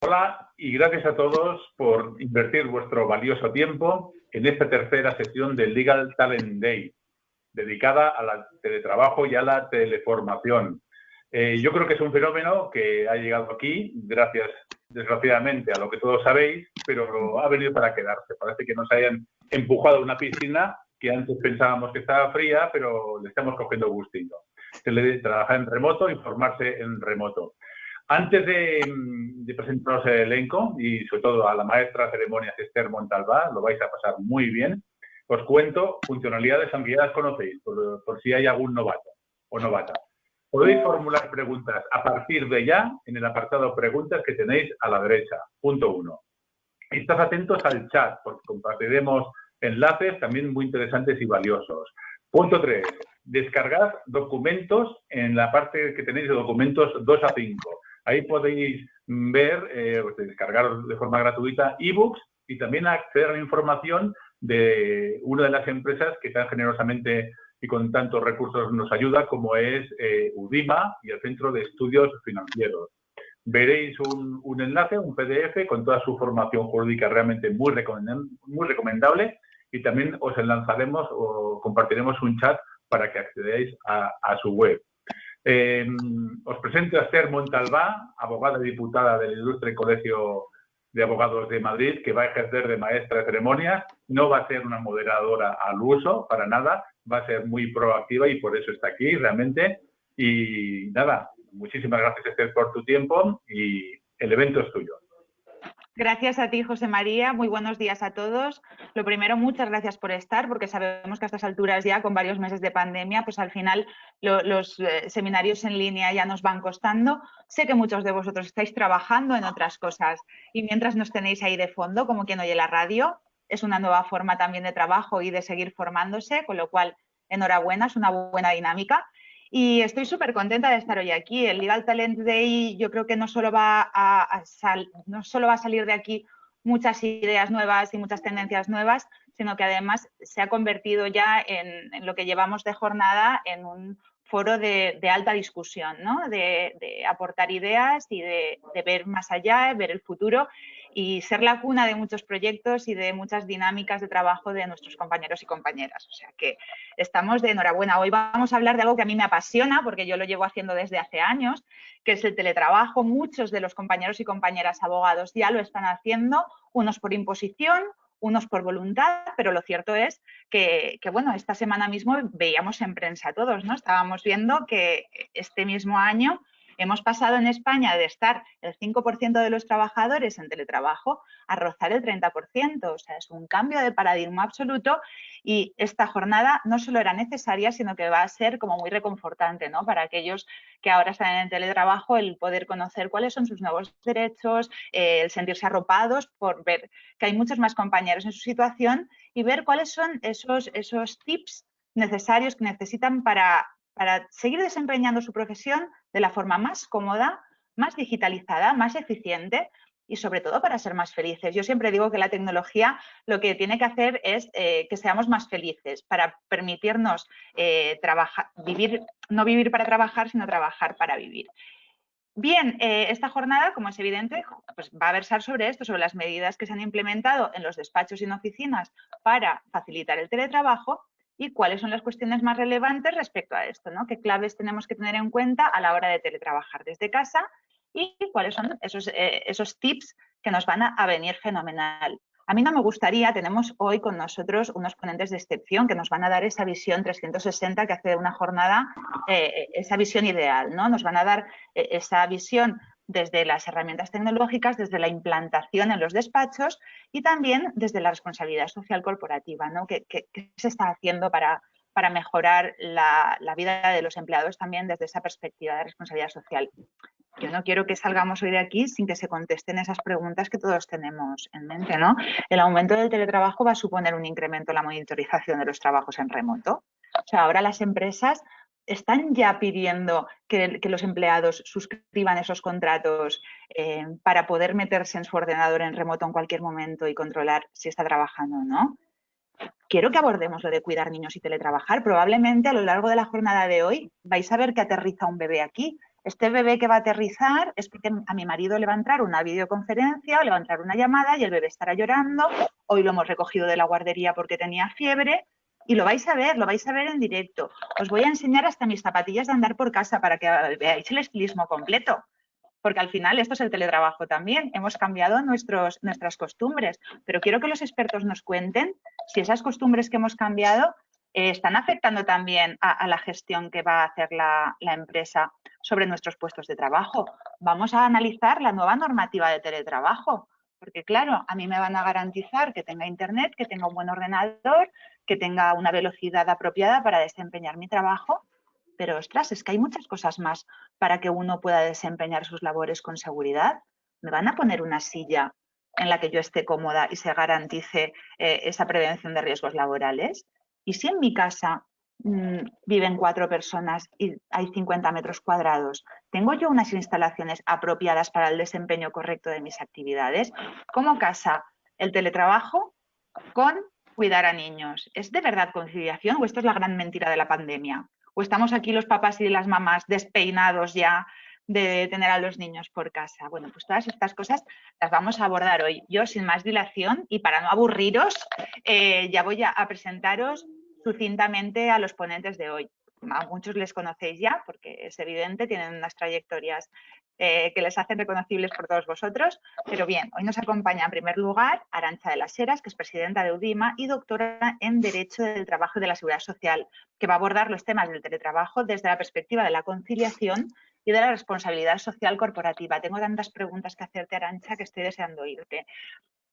Hola y gracias a todos por invertir vuestro valioso tiempo en esta tercera sesión del Legal Talent Day, dedicada al teletrabajo y a la teleformación. Yo creo que es un fenómeno que ha llegado aquí, gracias, desgraciadamente, a lo que todos sabéis, pero ha venido para quedarse. Parece que nos hayan empujado a una piscina que antes pensábamos que estaba fría, pero le estamos cogiendo gustillo. Trabajar en remoto y formarse en remoto. Antes de presentaros el elenco y sobre todo a la maestra de ceremonias Esther Montalbá, lo vais a pasar muy bien, os cuento funcionalidades aunque ya las conocéis, por si hay algún novato o novata. Podéis formular preguntas a partir de ya en el apartado preguntas que tenéis a la derecha. Punto 1. Estad atentos al chat porque compartiremos enlaces también muy interesantes y valiosos. Punto 3. Descargad documentos en la parte que tenéis de documentos 2 a 5. Ahí podéis ver, descargar de forma gratuita ebooks y también acceder a la información de una de las empresas que tan generosamente y con tantos recursos nos ayuda, como es Udima y el Centro de Estudios Financieros. Veréis un enlace, un PDF con toda su formación jurídica realmente muy recomendable y también os lanzaremos o compartiremos un chat para que accedáis a su web. Os presento a Esther Montalbá, abogada y diputada del Ilustre Colegio de Abogados de Madrid, que va a ejercer de maestra de ceremonias. No va a ser una moderadora al uso, para nada, va a ser muy proactiva y por eso está aquí realmente. Y nada, muchísimas gracias, Esther, por tu tiempo y el evento es tuyo. Gracias a ti, José María. Muy buenos días a todos. Lo primero, muchas gracias por estar, porque sabemos que a estas alturas ya, con varios meses de pandemia, pues al final los seminarios en línea ya nos van costando. Sé que muchos de vosotros estáis trabajando en otras cosas y mientras nos tenéis ahí de fondo, como quien oye la radio, es una nueva forma también de trabajo y de seguir formándose, con lo cual, enhorabuena, es una buena dinámica. Y estoy súper contenta de estar hoy aquí. El Legal Talent Day yo creo que no solo va a salir de aquí muchas ideas nuevas y muchas tendencias nuevas, sino que además se ha convertido ya en lo que llevamos de jornada en un foro de alta discusión, ¿no? De aportar ideas y de ver más allá, ver el futuro y ser la cuna de muchos proyectos y de muchas dinámicas de trabajo de nuestros compañeros y compañeras. O sea que estamos de enhorabuena. Hoy vamos a hablar de algo que a mí me apasiona, porque yo lo llevo haciendo desde hace años, que es el teletrabajo. Muchos de los compañeros y compañeras abogados ya lo están haciendo, unos por imposición, unos por voluntad, pero lo cierto es que bueno, esta semana mismo veíamos en prensa todos, ¿no? Estábamos viendo que este mismo año hemos pasado en España de estar el 5% de los trabajadores en teletrabajo a rozar el 30%. O sea, es un cambio de paradigma absoluto y esta jornada no solo era necesaria, sino que va a ser como muy reconfortante, ¿no? Para aquellos que ahora están en teletrabajo, el poder conocer cuáles son sus nuevos derechos, el sentirse arropados por ver que hay muchos más compañeros en su situación y ver cuáles son esos tips necesarios que necesitan para seguir desempeñando su profesión de la forma más cómoda, más digitalizada, más eficiente y sobre todo para ser más felices. Yo siempre digo que la tecnología lo que tiene que hacer es que seamos más felices para permitirnos no vivir para trabajar, sino trabajar para vivir. Bien, esta jornada, como es evidente, pues va a versar sobre esto, sobre las medidas que se han implementado en los despachos y en oficinas para facilitar el teletrabajo y cuáles son las cuestiones más relevantes respecto a esto, ¿no? ¿Qué claves tenemos que tener en cuenta a la hora de teletrabajar desde casa y cuáles son esos tips que nos van a venir fenomenal? A mí no me gustaría, tenemos hoy con nosotros unos ponentes de excepción que nos van a dar esa visión 360 que hace de una jornada, esa visión ideal, ¿no? Nos van a dar esa visión desde las herramientas tecnológicas, desde la implantación en los despachos y también desde la responsabilidad social corporativa, ¿no? ¿Qué se está haciendo para mejorar la vida de los empleados también desde esa perspectiva de responsabilidad social? Yo no quiero que salgamos hoy de aquí sin que se contesten esas preguntas que todos tenemos en mente, ¿no? El aumento del teletrabajo va a suponer un incremento en la monitorización de los trabajos en remoto. O sea, ahora las empresas están ya pidiendo que los empleados suscriban esos contratos para poder meterse en su ordenador en remoto en cualquier momento y controlar si está trabajando o no. Quiero que abordemos lo de cuidar niños y teletrabajar. Probablemente a lo largo de la jornada de hoy vais a ver que aterriza un bebé aquí este bebé que va a aterrizar es porque a mi marido le va a entrar una videoconferencia o le va a entrar una llamada y el bebé estará llorando. Hoy lo hemos recogido de la guardería porque tenía fiebre y lo vais a ver en directo. Os voy a enseñar hasta mis zapatillas de andar por casa para que veáis el estilismo completo. Porque al final esto es el teletrabajo también. Hemos cambiado nuestras costumbres, pero quiero que los expertos nos cuenten si esas costumbres que hemos cambiado están afectando también a la gestión que va a hacer la empresa sobre nuestros puestos de trabajo. Vamos a analizar la nueva normativa de teletrabajo, porque claro, a mí me van a garantizar que tenga internet, que tenga un buen ordenador, que tenga una velocidad apropiada para desempeñar mi trabajo, pero ostras, es que hay muchas cosas más para que uno pueda desempeñar sus labores con seguridad. ¿Me van a poner una silla en la que yo esté cómoda y se garantice esa prevención de riesgos laborales? ¿Y si en mi casa viven 4 personas y hay 50 metros cuadrados? ¿Tengo yo unas instalaciones apropiadas para el desempeño correcto de mis actividades? ¿Cómo casa el teletrabajo con cuidar a niños? ¿Es de verdad conciliación o esto es la gran mentira de la pandemia? ¿O estamos aquí los papás y las mamás despeinados ya de tener a los niños por casa? Bueno, pues todas estas cosas las vamos a abordar hoy. Yo, sin más dilación y para no aburriros, ya voy a presentaros sucintamente a los ponentes de hoy. A muchos les conocéis ya, porque es evidente, tienen unas trayectorias que les hacen reconocibles por todos vosotros. Pero bien, hoy nos acompaña en primer lugar Arantxa de las Heras, que es presidenta de UDIMA y doctora en Derecho del Trabajo y de la Seguridad Social, que va a abordar los temas del teletrabajo desde la perspectiva de la conciliación y de la responsabilidad social corporativa. Tengo tantas preguntas que hacerte, Arantxa, que estoy deseando oírte.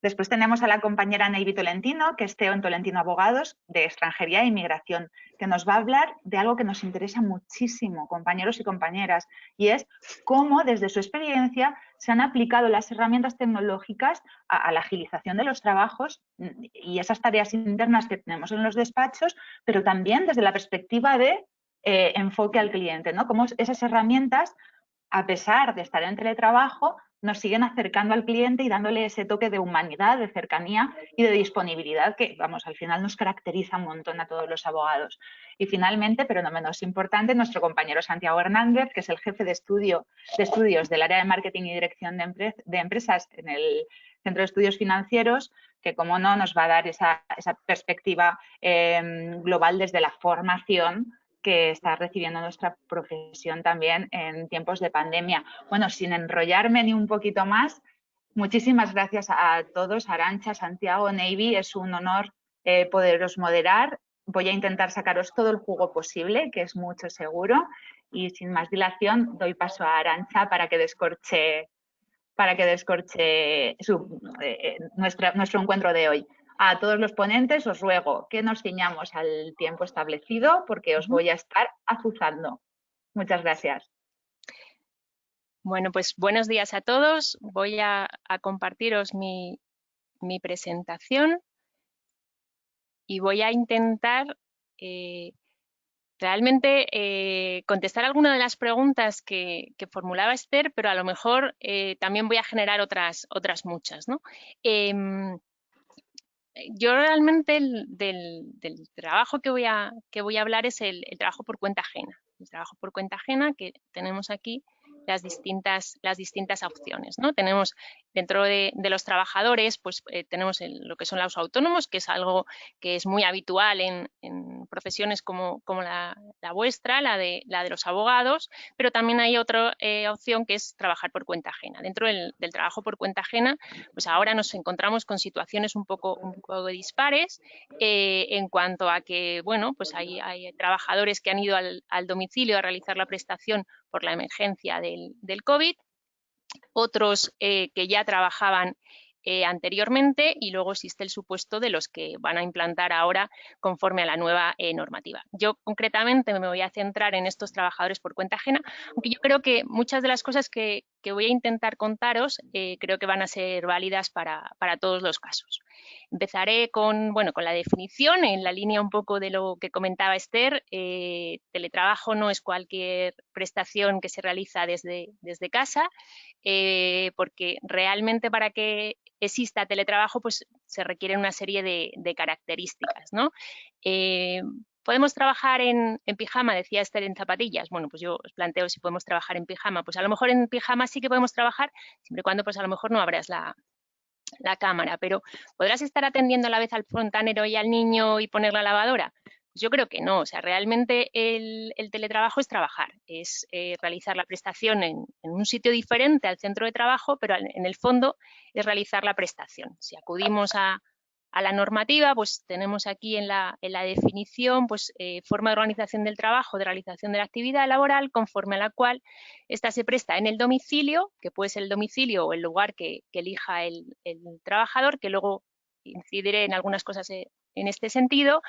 Después tenemos a la compañera Neivi Tolentino, que es CEO en Tolentino Abogados, de Extranjería e Inmigración, que nos va a hablar de algo que nos interesa muchísimo, compañeros y compañeras, y es cómo desde su experiencia se han aplicado las herramientas tecnológicas a la agilización de los trabajos y esas tareas internas que tenemos en los despachos, pero también desde la perspectiva de enfoque al cliente, ¿no? Cómo esas herramientas, a pesar de estar en teletrabajo, nos siguen acercando al cliente y dándole ese toque de humanidad, de cercanía y de disponibilidad que, vamos, al final nos caracteriza un montón a todos los abogados. Y finalmente, pero no menos importante, nuestro compañero Santiago Hernández, que es el jefe de estudios del área de marketing y dirección de empresas en el Centro de Estudios Financieros, que, como no, nos va a dar esa perspectiva global desde la formación que está recibiendo nuestra profesión también en tiempos de pandemia. Bueno, sin enrollarme ni un poquito más, muchísimas gracias a todos, Arantxa, Santiago, Neivi, es un honor poderos moderar. Voy a intentar sacaros todo el jugo posible, que es mucho seguro, y sin más dilación doy paso a Arantxa para que descorche nuestro encuentro de hoy. A todos los ponentes os ruego que nos ciñamos al tiempo establecido porque os voy a estar azuzando. Muchas gracias. Bueno, pues buenos días a todos. Voy a compartiros mi presentación y voy a intentar realmente contestar algunas de las preguntas que formulaba Esther, pero a lo mejor también voy a generar otras muchas, ¿no? Yo realmente del trabajo que voy a hablar es el trabajo por cuenta ajena. El trabajo por cuenta ajena, que tenemos aquí las distintas opciones, ¿no? Tenemos dentro de los trabajadores, pues tenemos lo que son los autónomos, que es algo que es muy habitual en profesiones como la vuestra, la de los abogados, pero también hay otra opción que es trabajar por cuenta ajena. Dentro del trabajo por cuenta ajena, pues ahora nos encontramos con situaciones un poco dispares en cuanto a que, bueno, pues hay trabajadores que han ido al domicilio a realizar la prestación por la emergencia del COVID, otros que ya trabajaban anteriormente, y luego existe el supuesto de los que van a implantar ahora conforme a la nueva normativa. Yo concretamente me voy a centrar en estos trabajadores por cuenta ajena, aunque yo creo que muchas de las cosas que voy a intentar contaros creo que van a ser válidas para todos los casos. Empezaré con la definición, en la línea un poco de lo que comentaba Esther. Teletrabajo no es cualquier prestación que se realiza desde casa, porque realmente para que exista teletrabajo pues se requieren una serie de características, ¿no? ¿Podemos trabajar en pijama? Decía Esther, en zapatillas. Bueno, pues yo os planteo si podemos trabajar en pijama. Pues a lo mejor en pijama sí que podemos trabajar, siempre y cuando pues a lo mejor no abras la cámara, pero ¿podrás estar atendiendo a la vez al fontanero y al niño y poner la lavadora? Pues yo creo que no, o sea, realmente el teletrabajo es trabajar, es realizar la prestación en un sitio diferente al centro de trabajo, pero en el fondo es realizar la prestación. Si acudimos a la normativa, pues tenemos aquí en la definición, pues forma de organización del trabajo, de realización de la actividad laboral, conforme a la cual esta se presta en el domicilio, que puede ser el domicilio o el lugar que elija el trabajador, que luego incidiré en algunas cosas en este sentido,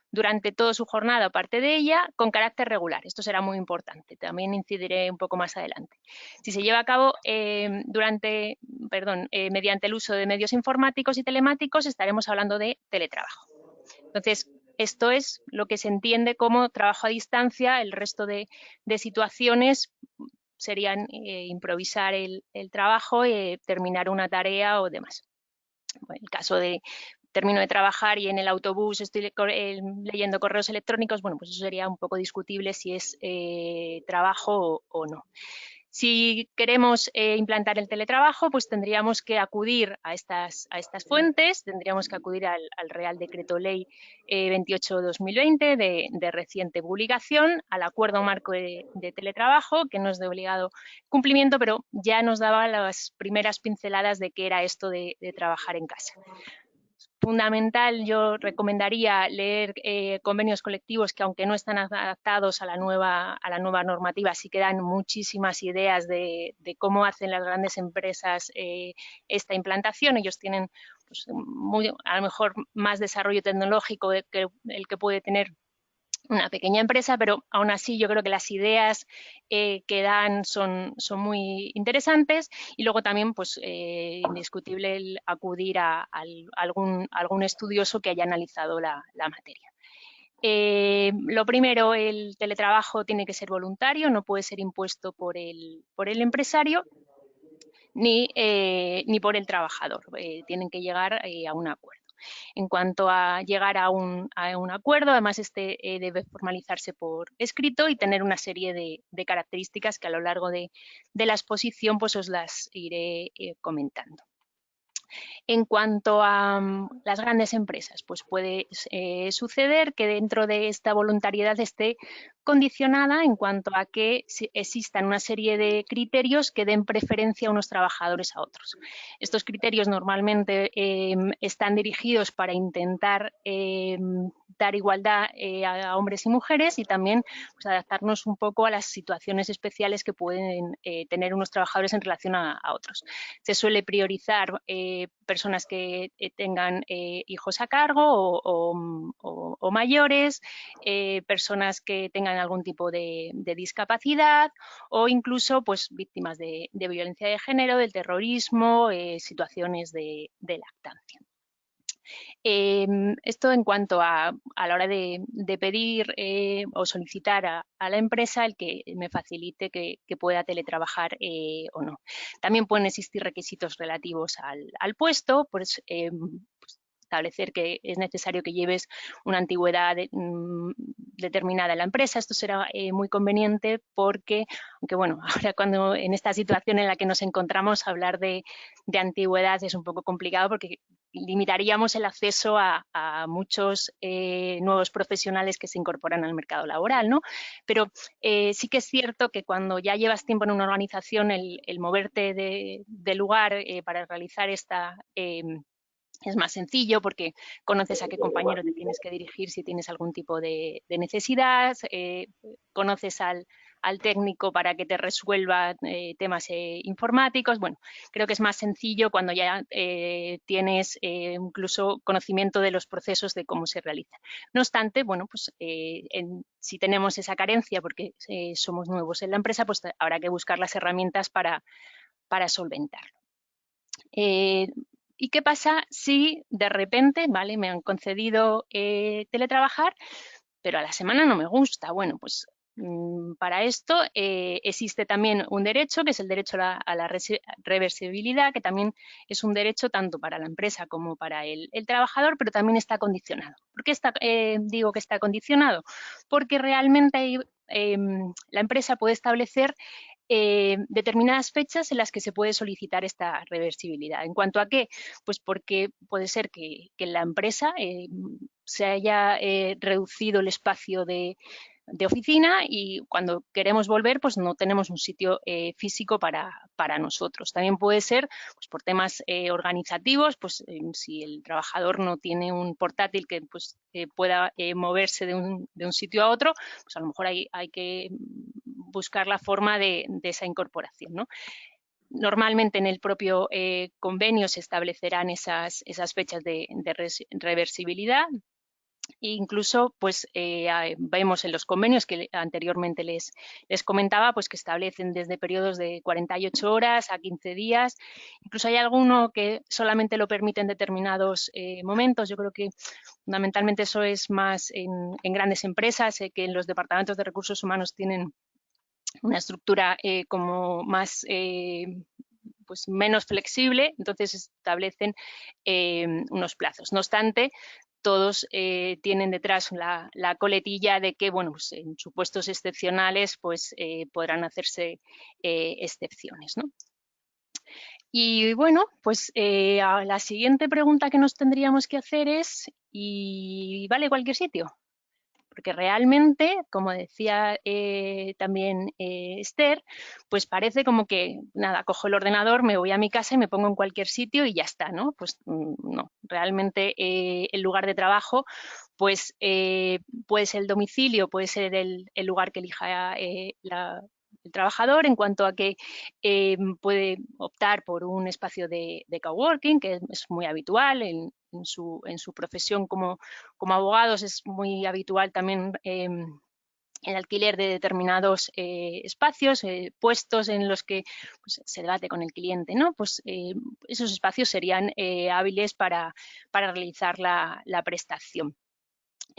durante toda su jornada o parte de ella, con carácter regular. Esto será muy importante, también incidiré un poco más adelante. Si se lleva a cabo mediante el uso de medios informáticos y telemáticos, estaremos hablando de teletrabajo. Entonces, esto es lo que se entiende como trabajo a distancia. El resto de situaciones serían improvisar el trabajo, terminar una tarea o demás. En el caso de termino de trabajar y en el autobús estoy leyendo correos electrónicos, bueno, pues eso sería un poco discutible si es trabajo o no. Si queremos implantar el teletrabajo, pues tendríamos que acudir a estas fuentes, tendríamos que acudir al Real Decreto Ley 28/2020 de reciente publicación, al Acuerdo Marco de Teletrabajo, que no es de obligado cumplimiento, pero ya nos daba las primeras pinceladas de qué era esto de trabajar en casa. Fundamental, yo recomendaría leer convenios colectivos que, aunque no están adaptados a la nueva normativa, sí que dan muchísimas ideas de cómo hacen las grandes empresas esta implantación. Ellos tienen pues, a lo mejor más desarrollo tecnológico que el que puede tener una pequeña empresa, pero aún así yo creo que las ideas que dan son muy interesantes, y luego también pues indiscutible el acudir a algún estudioso que haya analizado la materia. Lo primero, el teletrabajo tiene que ser voluntario, no puede ser impuesto por el empresario ni por el trabajador. Tienen que llegar a un acuerdo. En cuanto a llegar a un acuerdo, además este debe formalizarse por escrito y tener una serie de características que a lo largo de la exposición pues os las iré comentando. En cuanto a las grandes empresas, pues puede suceder que dentro de esta voluntariedad esté condicionada en cuanto a que existan una serie de criterios que den preferencia a unos trabajadores a otros. Estos criterios normalmente están dirigidos para intentar dar igualdad a hombres y mujeres, y también pues, adaptarnos un poco a las situaciones especiales que pueden tener unos trabajadores en relación a otros. Se suele priorizar personas que tengan hijos a cargo o mayores, personas que tengan algún tipo de discapacidad, o incluso pues, víctimas de violencia de género, del terrorismo, situaciones de lactancia. Esto en cuanto a la hora de pedir o solicitar a la empresa el que me facilite que pueda teletrabajar o no. También pueden existir requisitos relativos al puesto, pues establecer que es necesario que lleves una antigüedad determinada en la empresa. Esto será muy conveniente porque, aunque bueno, ahora cuando en esta situación en la que nos encontramos, hablar de antigüedad es un poco complicado porque limitaríamos el acceso a muchos nuevos profesionales que se incorporan al mercado laboral, ¿no? Pero sí que es cierto que cuando ya llevas tiempo en una organización, el moverte de lugar para realizar esta es más sencillo porque conoces a qué compañero te tienes que dirigir si tienes algún tipo de necesidad, conoces al técnico para que te resuelva temas informáticos. Bueno, creo que es más sencillo cuando ya tienes incluso conocimiento de los procesos de cómo se realizan. No obstante, bueno, pues si tenemos esa carencia porque somos nuevos en la empresa, pues habrá que buscar las herramientas para solventarlo. ¿Y qué pasa si de repente, vale, me han concedido teletrabajar, pero a la semana no me gusta? Bueno, pues para esto existe también un derecho, que es el derecho a la reversibilidad, que también es un derecho tanto para la empresa como para el trabajador, pero también está condicionado. ¿Por qué digo que está condicionado? Porque realmente la empresa puede establecer determinadas fechas en las que se puede solicitar esta reversibilidad. ¿En cuanto a qué? Pues porque puede ser que la empresa se haya reducido el espacio de oficina y cuando queremos volver pues no tenemos un sitio físico para nosotros. También puede ser pues, por temas organizativos, pues si el trabajador no tiene un portátil que pues, pueda moverse de un sitio a otro, pues a lo mejor hay que buscar la forma de esa incorporación, ¿no? Normalmente en el propio convenio se establecerán esas fechas de reversibilidad. Incluso, pues vemos en los convenios que anteriormente les comentaba, pues que establecen desde periodos de 48 horas a 15 días. Incluso hay alguno que solamente lo permite en determinados momentos. Yo creo que fundamentalmente eso es más en grandes empresas, que en los departamentos de recursos humanos tienen una estructura como más pues menos flexible, entonces establecen unos plazos. No obstante, todos tienen detrás la coletilla de que, bueno, pues en supuestos excepcionales, pues podrán hacerse excepciones, ¿no? Y bueno, pues la siguiente pregunta que nos tendríamos que hacer es, ¿y vale cualquier sitio? Porque realmente, como decía también Esther, pues parece como que, nada, cojo el ordenador, me voy a mi casa y me pongo en cualquier sitio y ya está, ¿no? Pues no, realmente el lugar de trabajo, pues puede ser el domicilio, puede ser el lugar que elija el trabajador, en cuanto a que puede optar por un espacio de coworking, que es muy habitual en su profesión como abogados. Es muy habitual también el alquiler de determinados espacios, puestos en los que pues, se debate con el cliente, ¿no? Pues esos espacios serían hábiles para realizar la prestación.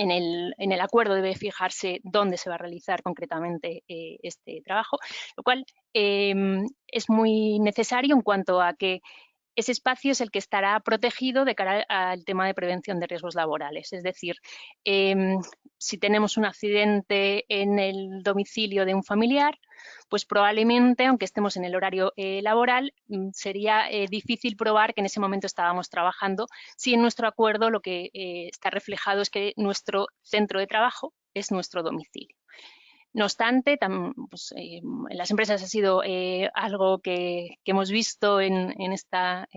En el acuerdo debe fijarse dónde se va a realizar concretamente este trabajo, lo cual es muy necesario en cuanto a que ese espacio es el que estará protegido de cara al tema de prevención de riesgos laborales. Es decir, si tenemos un accidente en el domicilio de un familiar, pues probablemente, aunque estemos en el horario laboral, sería difícil probar que en ese momento estábamos trabajando si en nuestro acuerdo lo que está reflejado es que nuestro centro de trabajo es nuestro domicilio. No obstante, pues, en las empresas ha sido algo que hemos visto en esta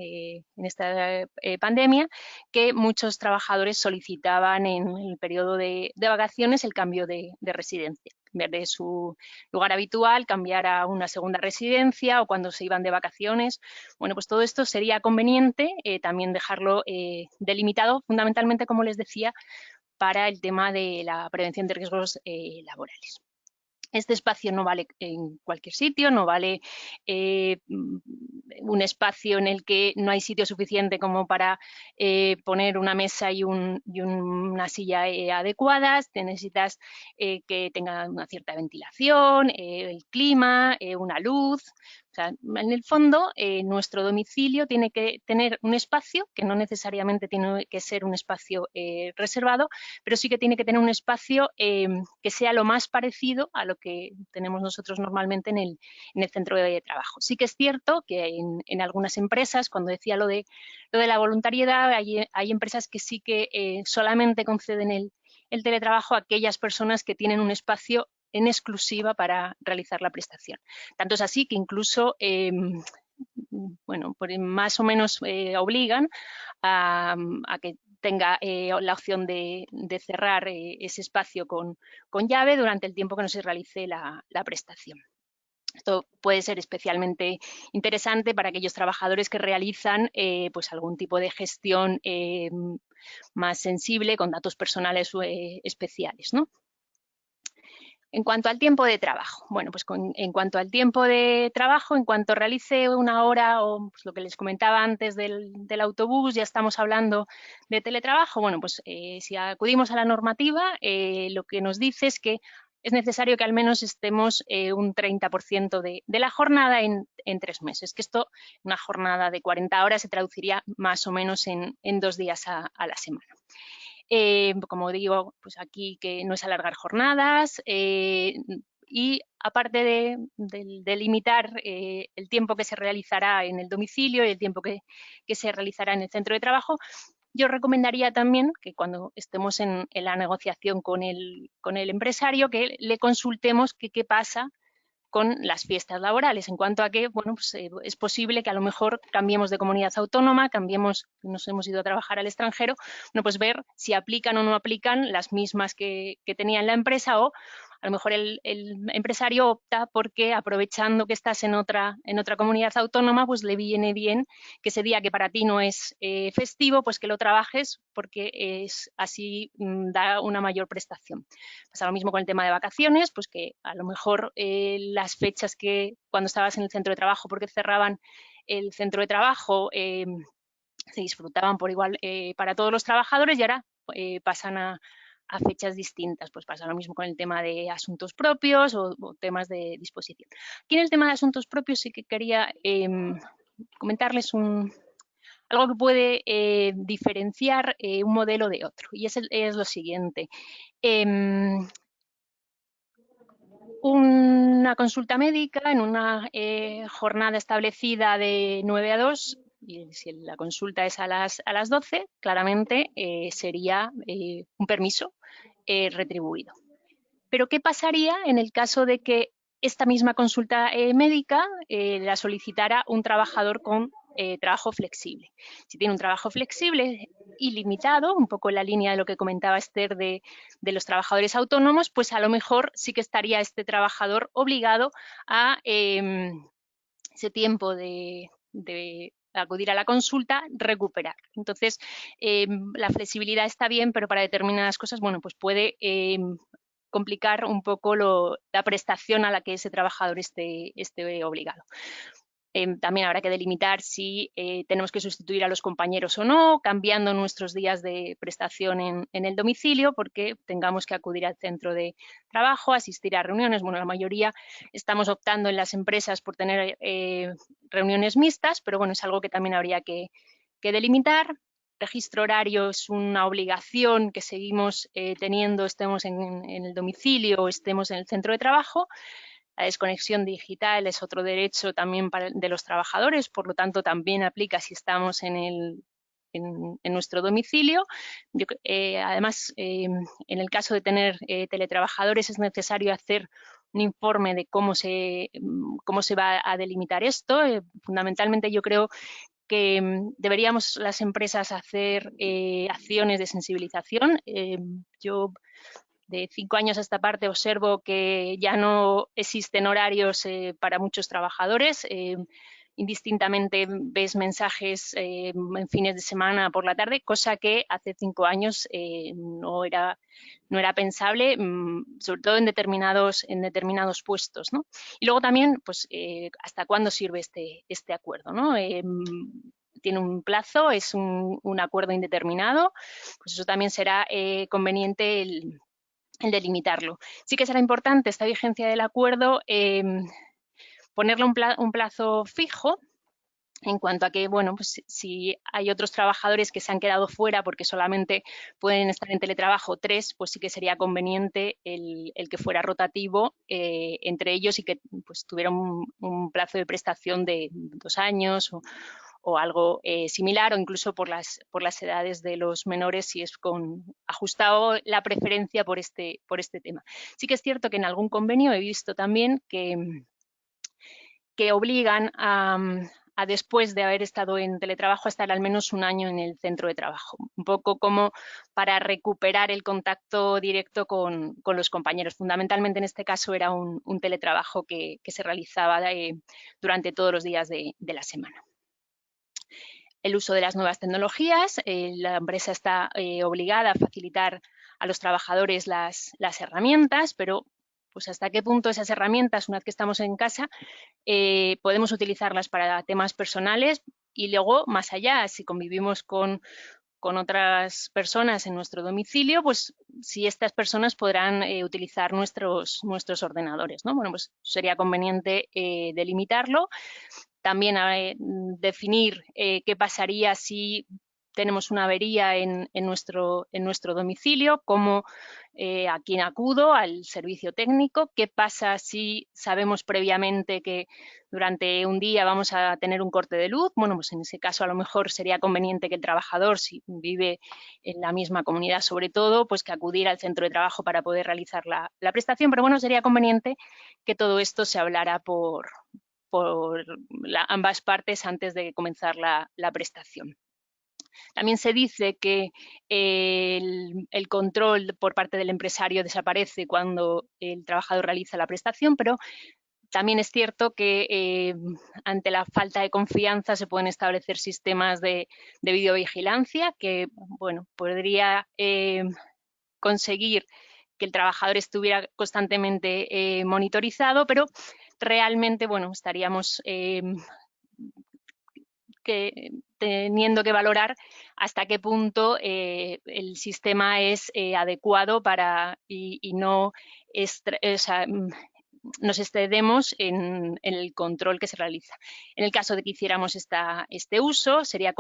pandemia, que muchos trabajadores solicitaban en el periodo de vacaciones el cambio de residencia. Cambiar de su lugar habitual, cambiar a una segunda residencia o cuando se iban de vacaciones. Bueno, pues todo esto sería conveniente también dejarlo delimitado, fundamentalmente, como les decía, para el tema de la prevención de riesgos laborales. Este espacio no vale en cualquier sitio, no vale un espacio en el que no hay sitio suficiente como para poner una mesa y una silla adecuadas. Te necesitas que tenga una cierta ventilación, el clima, una luz. O sea, en el fondo, nuestro domicilio tiene que tener un espacio que no necesariamente tiene que ser un espacio reservado, pero sí que tiene que tener un espacio que sea lo más parecido a lo que tenemos nosotros normalmente en el centro de trabajo. Sí que es cierto que en algunas empresas, cuando decía lo de la voluntariedad, hay empresas que sí que solamente conceden el teletrabajo a aquellas personas que tienen un espacio en exclusiva para realizar la prestación. Tanto es así que incluso bueno, más o menos obligan a que tenga la opción de cerrar ese espacio con llave durante el tiempo que no se realice la prestación. Esto puede ser especialmente interesante para aquellos trabajadores que realizan pues algún tipo de gestión más sensible con datos personales especiales, ¿no? En cuanto al tiempo de trabajo, bueno, pues en cuanto al tiempo de trabajo, en cuanto realice una hora o pues, lo que les comentaba antes del autobús, ya estamos hablando de teletrabajo. Bueno, pues si acudimos a la normativa, lo que nos dice es que es necesario que al menos estemos un 30% de la jornada en 3 meses, que esto, una jornada de 40 horas, se traduciría más o menos en 2 días a la semana. Como digo, pues aquí que no es alargar jornadas y aparte de limitar el tiempo que se realizará en el domicilio y el tiempo que se realizará en el centro de trabajo, yo recomendaría también que cuando estemos en la negociación con el empresario, que le consultemos qué pasa con las fiestas laborales, en cuanto a que, bueno, pues, es posible que a lo mejor cambiemos de comunidad autónoma, nos hemos ido a trabajar al extranjero, bueno, pues ver si aplican o no aplican las mismas que tenía en la empresa, o a lo mejor el empresario opta porque, aprovechando que estás en otra comunidad autónoma, pues le viene bien que ese día que para ti no es festivo, pues que lo trabajes, porque es así, da una mayor prestación. Pasa lo mismo con el tema de vacaciones, pues que a lo mejor las fechas que cuando estabas en el centro de trabajo, porque cerraban el centro de trabajo, se disfrutaban por igual para todos los trabajadores, y ahora pasan a fechas distintas. Pues pasa lo mismo con el tema de asuntos propios o temas de disposición. Aquí en el tema de asuntos propios sí que quería comentarles algo que puede diferenciar un modelo de otro, y es lo siguiente. Una consulta médica en una jornada establecida de 9 a 2, y si la consulta es a las 12, claramente sería un permiso retribuido. Pero ¿qué pasaría en el caso de que esta misma consulta médica la solicitara un trabajador con trabajo flexible? Si tiene un trabajo flexible ilimitado, un poco en la línea de lo que comentaba Esther de los trabajadores autónomos, pues a lo mejor sí que estaría este trabajador obligado a ese tiempo de acudir a la consulta, recuperar. Entonces, la flexibilidad está bien, pero para determinadas cosas, bueno, pues puede complicar un poco la prestación a la que ese trabajador esté obligado. También habrá que delimitar si tenemos que sustituir a los compañeros o no, cambiando nuestros días de prestación en el domicilio, porque tengamos que acudir al centro de trabajo, asistir a reuniones. Bueno, la mayoría estamos optando en las empresas por tener reuniones mixtas, pero bueno, es algo que también habría que delimitar. Registro horario es una obligación que seguimos teniendo, estemos en el domicilio o estemos en el centro de trabajo. La desconexión digital es otro derecho también de los trabajadores, por lo tanto también aplica si estamos en nuestro domicilio. Además, en el caso de tener teletrabajadores, es necesario hacer un informe de cómo se va a delimitar esto. Fundamentalmente, yo creo que deberíamos las empresas hacer acciones de sensibilización. Yo de 5 años a esta parte observo que ya no existen horarios para muchos trabajadores. Indistintamente ves mensajes en fines de semana por la tarde, cosa que hace 5 años no era pensable, sobre todo en determinados puestos, ¿no? Y luego también, pues, ¿hasta cuándo sirve este acuerdo, ¿no? Tiene un plazo, es un acuerdo indeterminado, pues eso también será conveniente el delimitarlo. Sí que será importante esta vigencia del acuerdo, ponerle un plazo fijo, en cuanto a que, bueno, pues si hay otros trabajadores que se han quedado fuera porque solamente pueden estar en teletrabajo 3, pues sí que sería conveniente el que fuera rotativo entre ellos, y que pues tuviera un plazo de prestación de 2 años o algo similar, o incluso por las edades de los menores, si es ajustado la preferencia por este tema. Sí que es cierto que en algún convenio he visto también que obligan a después de haber estado en teletrabajo, a estar al menos 1 año en el centro de trabajo, un poco como para recuperar el contacto directo con los compañeros. Fundamentalmente en este caso era un teletrabajo que se realizaba durante todos los días de la semana. El uso de las nuevas tecnologías. La empresa está obligada a facilitar a los trabajadores las herramientas, pero pues hasta qué punto esas herramientas, una vez que estamos en casa, podemos utilizarlas para temas personales, y luego, más allá, si convivimos con con otras personas en nuestro domicilio, pues si estas personas podrán utilizar nuestros ordenadores, ¿no? Bueno, pues sería conveniente delimitarlo. También definir qué pasaría si tenemos una avería en nuestro domicilio, cómo, a quién acudo, al servicio técnico, qué pasa si sabemos previamente que durante un día vamos a tener un corte de luz. Bueno, pues en ese caso a lo mejor sería conveniente que el trabajador, si vive en la misma comunidad sobre todo, pues que acudiera al centro de trabajo para poder realizar la prestación, pero bueno, sería conveniente que todo esto se hablara por ambas partes antes de comenzar la prestación. También se dice que el control por parte del empresario desaparece cuando el trabajador realiza la prestación, pero también es cierto que ante la falta de confianza se pueden establecer sistemas de videovigilancia que, bueno, podría conseguir que el trabajador estuviera constantemente monitorizado, pero realmente, bueno, estaríamos teniendo que valorar hasta qué punto el sistema es adecuado para y no nos excedemos en el control que se realiza. En el caso de que hiciéramos este uso, sería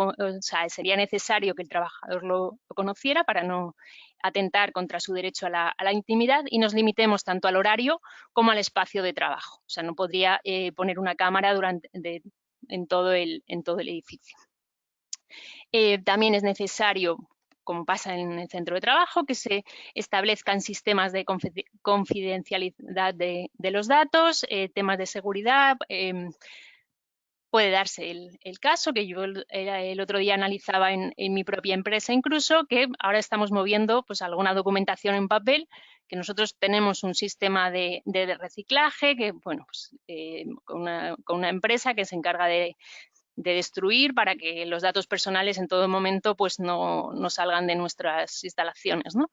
necesario que el trabajador lo conociera para no atentar contra su derecho a la intimidad y nos limitemos tanto al horario como al espacio de trabajo. O sea, no podría poner una cámara en todo el edificio. También es necesario, como pasa en el centro de trabajo, que se establezcan sistemas de confidencialidad de los datos, temas de seguridad. Puede darse el caso que yo el otro día analizaba en mi propia empresa incluso, que ahora estamos moviendo pues alguna documentación en papel, que nosotros tenemos un sistema de reciclaje que, bueno, pues, con una empresa que se encarga de destruir para que los datos personales en todo momento pues no salgan de nuestras instalaciones, ¿no?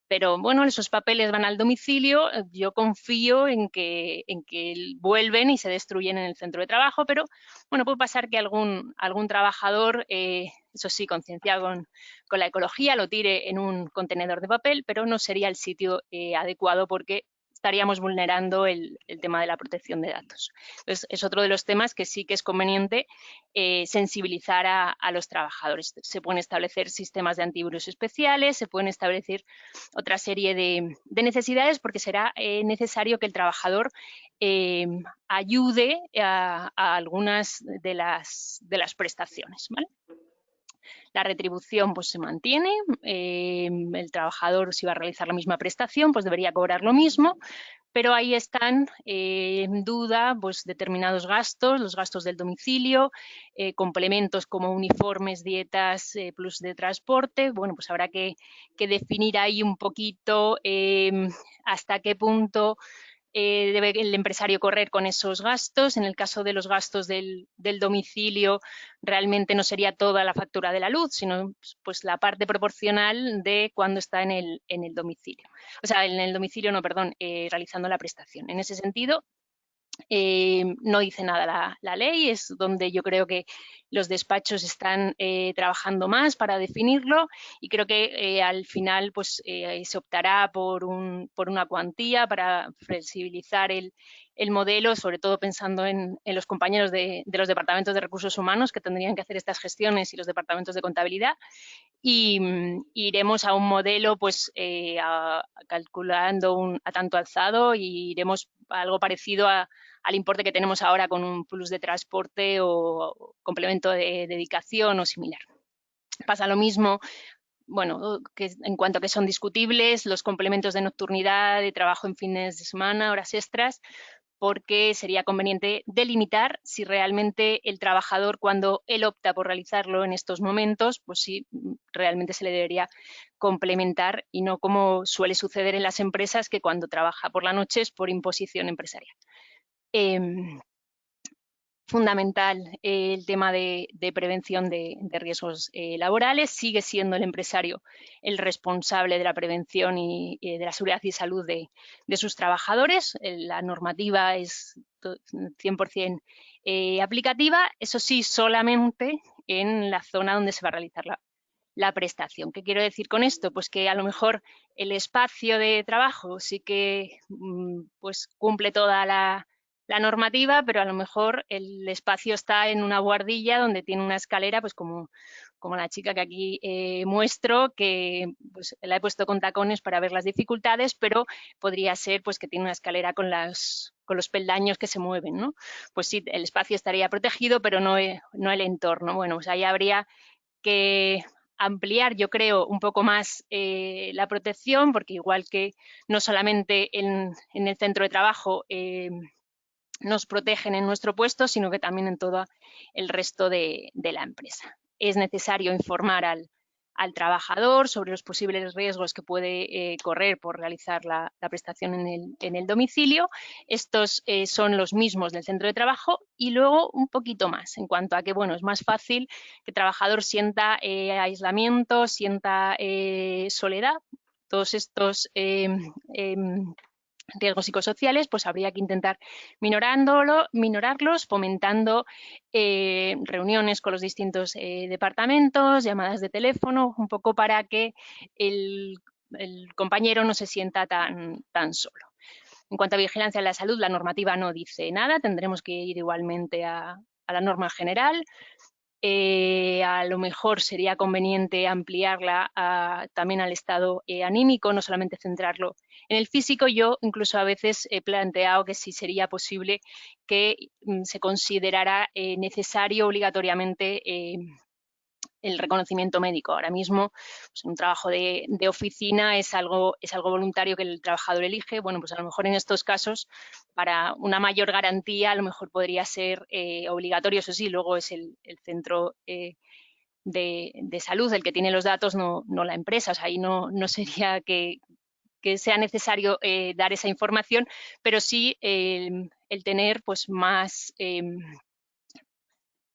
Pero bueno, esos papeles van al domicilio, yo confío en que vuelven y se destruyen en el centro de trabajo, pero bueno, puede pasar que algún trabajador, eso sí, concienciado con la ecología, lo tire en un contenedor de papel, pero no sería el sitio adecuado porque estaríamos vulnerando el tema de la protección de datos. Entonces, es otro de los temas que sí que es conveniente sensibilizar a los trabajadores. Se pueden establecer sistemas de antivirus especiales, se pueden establecer otra serie de necesidades porque será necesario que el trabajador ayude a algunas de las prestaciones, ¿vale? La retribución pues se mantiene, el trabajador si va a realizar la misma prestación pues debería cobrar lo mismo, pero ahí están en duda pues determinados gastos, los gastos del domicilio, complementos como uniformes, dietas, plus de transporte. Bueno, pues habrá que definir ahí un poquito hasta qué punto debe el empresario correr con esos gastos. En el caso de los gastos del domicilio, realmente no sería toda la factura de la luz, sino pues la parte proporcional de cuando está en el domicilio. O sea, en el domicilio, no, perdón, realizando la prestación. En ese sentido, no dice nada la ley, es donde yo creo que los despachos están trabajando más para definirlo y creo que al final pues, se optará por una cuantía para flexibilizar el modelo, sobre todo pensando en los compañeros de los departamentos de recursos humanos que tendrían que hacer estas gestiones y los departamentos de contabilidad. Y iremos a un modelo pues calculando a tanto alzado y iremos a algo parecido al importe que tenemos ahora con un plus de transporte o complemento de dedicación o similar. Pasa lo mismo, bueno, que en cuanto a que son discutibles los complementos de nocturnidad, de trabajo en fines de semana, horas extras, porque sería conveniente delimitar si realmente el trabajador, cuando él opta por realizarlo en estos momentos, pues sí, realmente se le debería complementar y no como suele suceder en las empresas, que cuando trabaja por la noche es por imposición empresarial. Fundamental el tema de prevención de riesgos laborales. Sigue siendo el empresario el responsable de la prevención y de la seguridad y salud de sus trabajadores. La normativa es 100% aplicativa, eso sí, solamente en la zona donde se va a realizar la prestación. ¿Qué quiero decir con esto? Pues que a lo mejor el espacio de trabajo sí que pues cumple toda la normativa, pero a lo mejor el espacio está en una buhardilla donde tiene una escalera, pues como la chica que aquí muestro, que pues, la he puesto con tacones para ver las dificultades, pero podría ser pues que tiene una escalera con los peldaños que se mueven, ¿no? Pues sí, el espacio estaría protegido, pero no el entorno. Bueno, pues ahí habría que ampliar, yo creo, un poco más la protección, porque igual que no solamente en el centro de trabajo nos protegen en nuestro puesto, sino que también en todo el resto de la empresa. Es necesario informar al trabajador sobre los posibles riesgos que puede correr por realizar la prestación en el domicilio. Estos son los mismos del centro de trabajo y luego un poquito más en cuanto a que, bueno, es más fácil que el trabajador sienta aislamiento, sienta soledad. Todos estos riesgos psicosociales, pues habría que intentar minorarlos, fomentando reuniones con los distintos departamentos, llamadas de teléfono, un poco para que el compañero no se sienta tan solo. En cuanto a vigilancia en la salud, la normativa no dice nada, tendremos que ir igualmente a la norma general. A lo mejor sería conveniente ampliarla también al estado anímico, no solamente centrarlo en el físico. Yo incluso a veces he planteado que sí sería posible que se considerara necesario obligatoriamente el reconocimiento médico. Ahora mismo, pues, un trabajo de oficina es algo voluntario que el trabajador elige. Bueno, pues a lo mejor en estos casos, para una mayor garantía, a lo mejor podría ser obligatorio. Eso sí, luego es el centro de salud el que tiene los datos, no la empresa. O sea, ahí no sería que sea necesario dar esa información, pero sí el tener pues más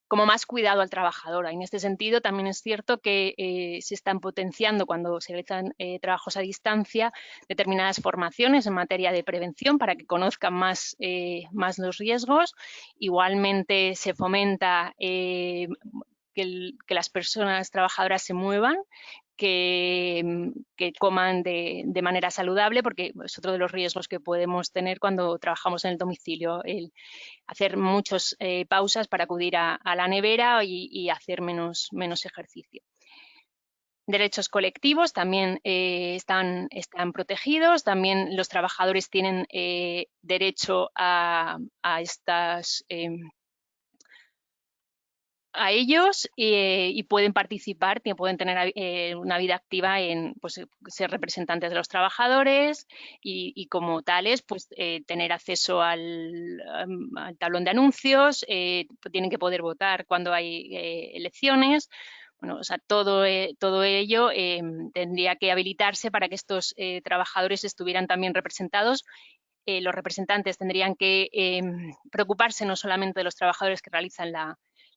como más cuidado al trabajador. En este sentido, también es cierto que se están potenciando cuando se realizan trabajos a distancia determinadas formaciones en materia de prevención para que conozcan más los riesgos. Igualmente se fomenta que las personas trabajadoras se muevan, que coman de manera saludable, porque es otro de los riesgos que podemos tener cuando trabajamos en el domicilio, el hacer muchas pausas para acudir a la nevera y hacer menos ejercicio. Derechos colectivos también están protegidos, también los trabajadores tienen derecho a ellos y pueden participar, pueden tener una vida activa en pues, ser representantes de los trabajadores y como tales pues tener acceso al tablón de anuncios, tienen que poder votar cuando hay elecciones. Bueno, o sea, todo ello tendría que habilitarse para que estos trabajadores estuvieran también representados. Los representantes tendrían que preocuparse no solamente de los trabajadores que realizan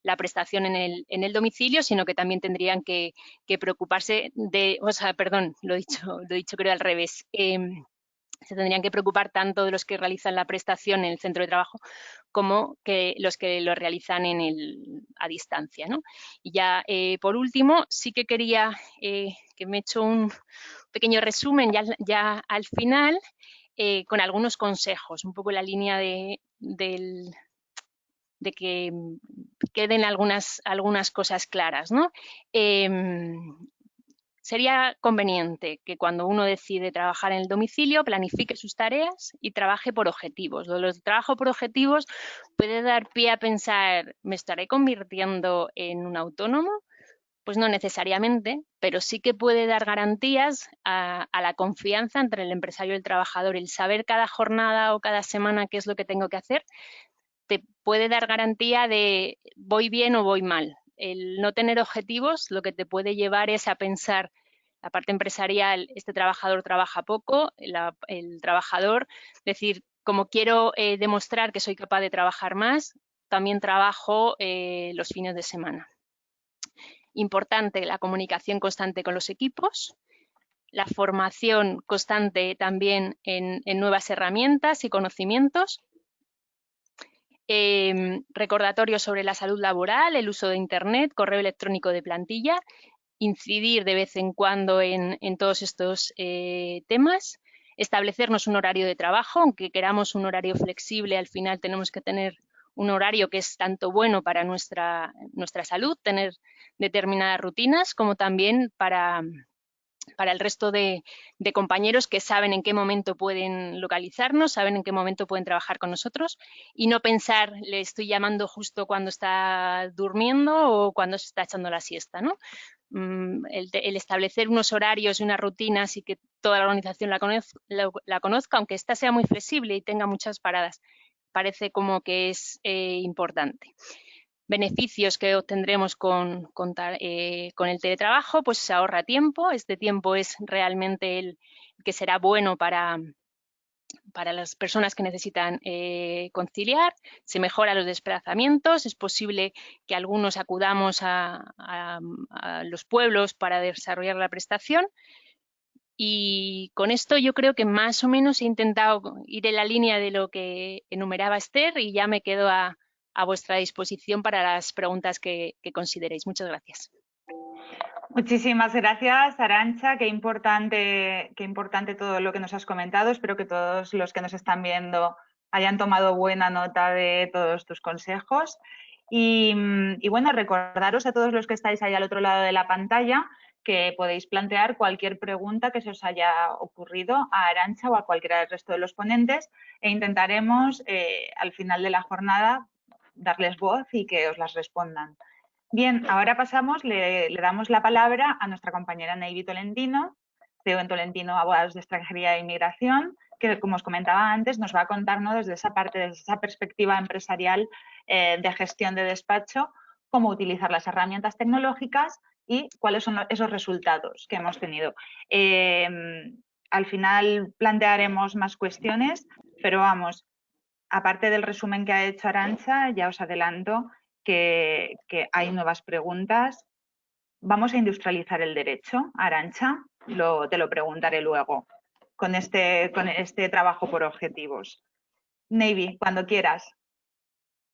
la prestación en el domicilio, sino que también tendrían que preocuparse lo he dicho creo al revés. Se tendrían que preocupar tanto de los que realizan la prestación en el centro de trabajo como que los que lo realizan a distancia, ¿no? Y ya por último, sí que quería que me he hecho un pequeño resumen ya al final con algunos consejos, un poco en la línea de que queden algunas cosas claras, ¿no? Sería conveniente que cuando uno decide trabajar en el domicilio planifique sus tareas y trabaje por objetivos. Lo del trabajo por objetivos puede dar pie a pensar, ¿me estaré convirtiendo en un autónomo? Pues no necesariamente, pero sí que puede dar garantías a la confianza entre el empresario y el trabajador. El saber cada jornada o cada semana qué es lo que tengo que hacer te puede dar garantía de voy bien o voy mal. El no tener objetivos lo que te puede llevar es a pensar la parte empresarial, este trabajador trabaja poco, el trabajador decir, como quiero demostrar que soy capaz de trabajar más, también trabajo los fines de semana. Importante la comunicación constante con los equipos, la formación constante también en nuevas herramientas y conocimientos, recordatorios sobre la salud laboral, el uso de Internet, correo electrónico de plantilla incidir de vez en cuando en todos estos temas, establecernos un horario de trabajo, aunque queramos un horario flexible, al final tenemos que tener un horario que es tanto bueno para nuestra salud, tener determinadas rutinas, como también para el resto de compañeros que saben en qué momento pueden localizarnos, saben en qué momento pueden trabajar con nosotros y no pensar, le estoy llamando justo cuando está durmiendo o cuando se está echando la siesta, ¿no? El establecer unos horarios y unas rutinas y que toda la organización la conozca, aunque ésta sea muy flexible y tenga muchas paradas, parece como que es importante. Beneficios que obtendremos con el teletrabajo, pues se ahorra tiempo. Este tiempo es realmente el que será bueno para las personas que necesitan conciliar. Se mejora los desplazamientos. Es posible que algunos acudamos a los pueblos para desarrollar la prestación. Y con esto yo creo que más o menos he intentado ir en la línea de lo que enumeraba Esther y ya me quedo a vuestra disposición para las preguntas que consideréis. Muchas gracias. Muchísimas gracias, Arantxa. Qué importante todo lo que nos has comentado. Espero que todos los que nos están viendo hayan tomado buena nota de todos tus consejos. Y bueno, recordaros a todos los que estáis ahí al otro lado de la pantalla que podéis plantear cualquier pregunta que se os haya ocurrido a Arantxa o a cualquiera del resto de los ponentes e intentaremos al final de la jornada darles voz y que os las respondan. Bien, ahora pasamos, le damos la palabra a nuestra compañera Neivi Tolentino, CEO en Tolentino Abogados de Extranjería e Inmigración, que, como os comentaba antes, nos va a contarnos desde esa perspectiva empresarial de gestión de despacho, cómo utilizar las herramientas tecnológicas y cuáles son esos resultados que hemos tenido. Al final plantearemos más cuestiones, pero vamos, aparte del resumen que ha hecho Arantxa, ya os adelanto que hay nuevas preguntas. ¿Vamos a industrializar el derecho, Arantxa? Te lo preguntaré luego, con este trabajo por objetivos. Neivi, cuando quieras.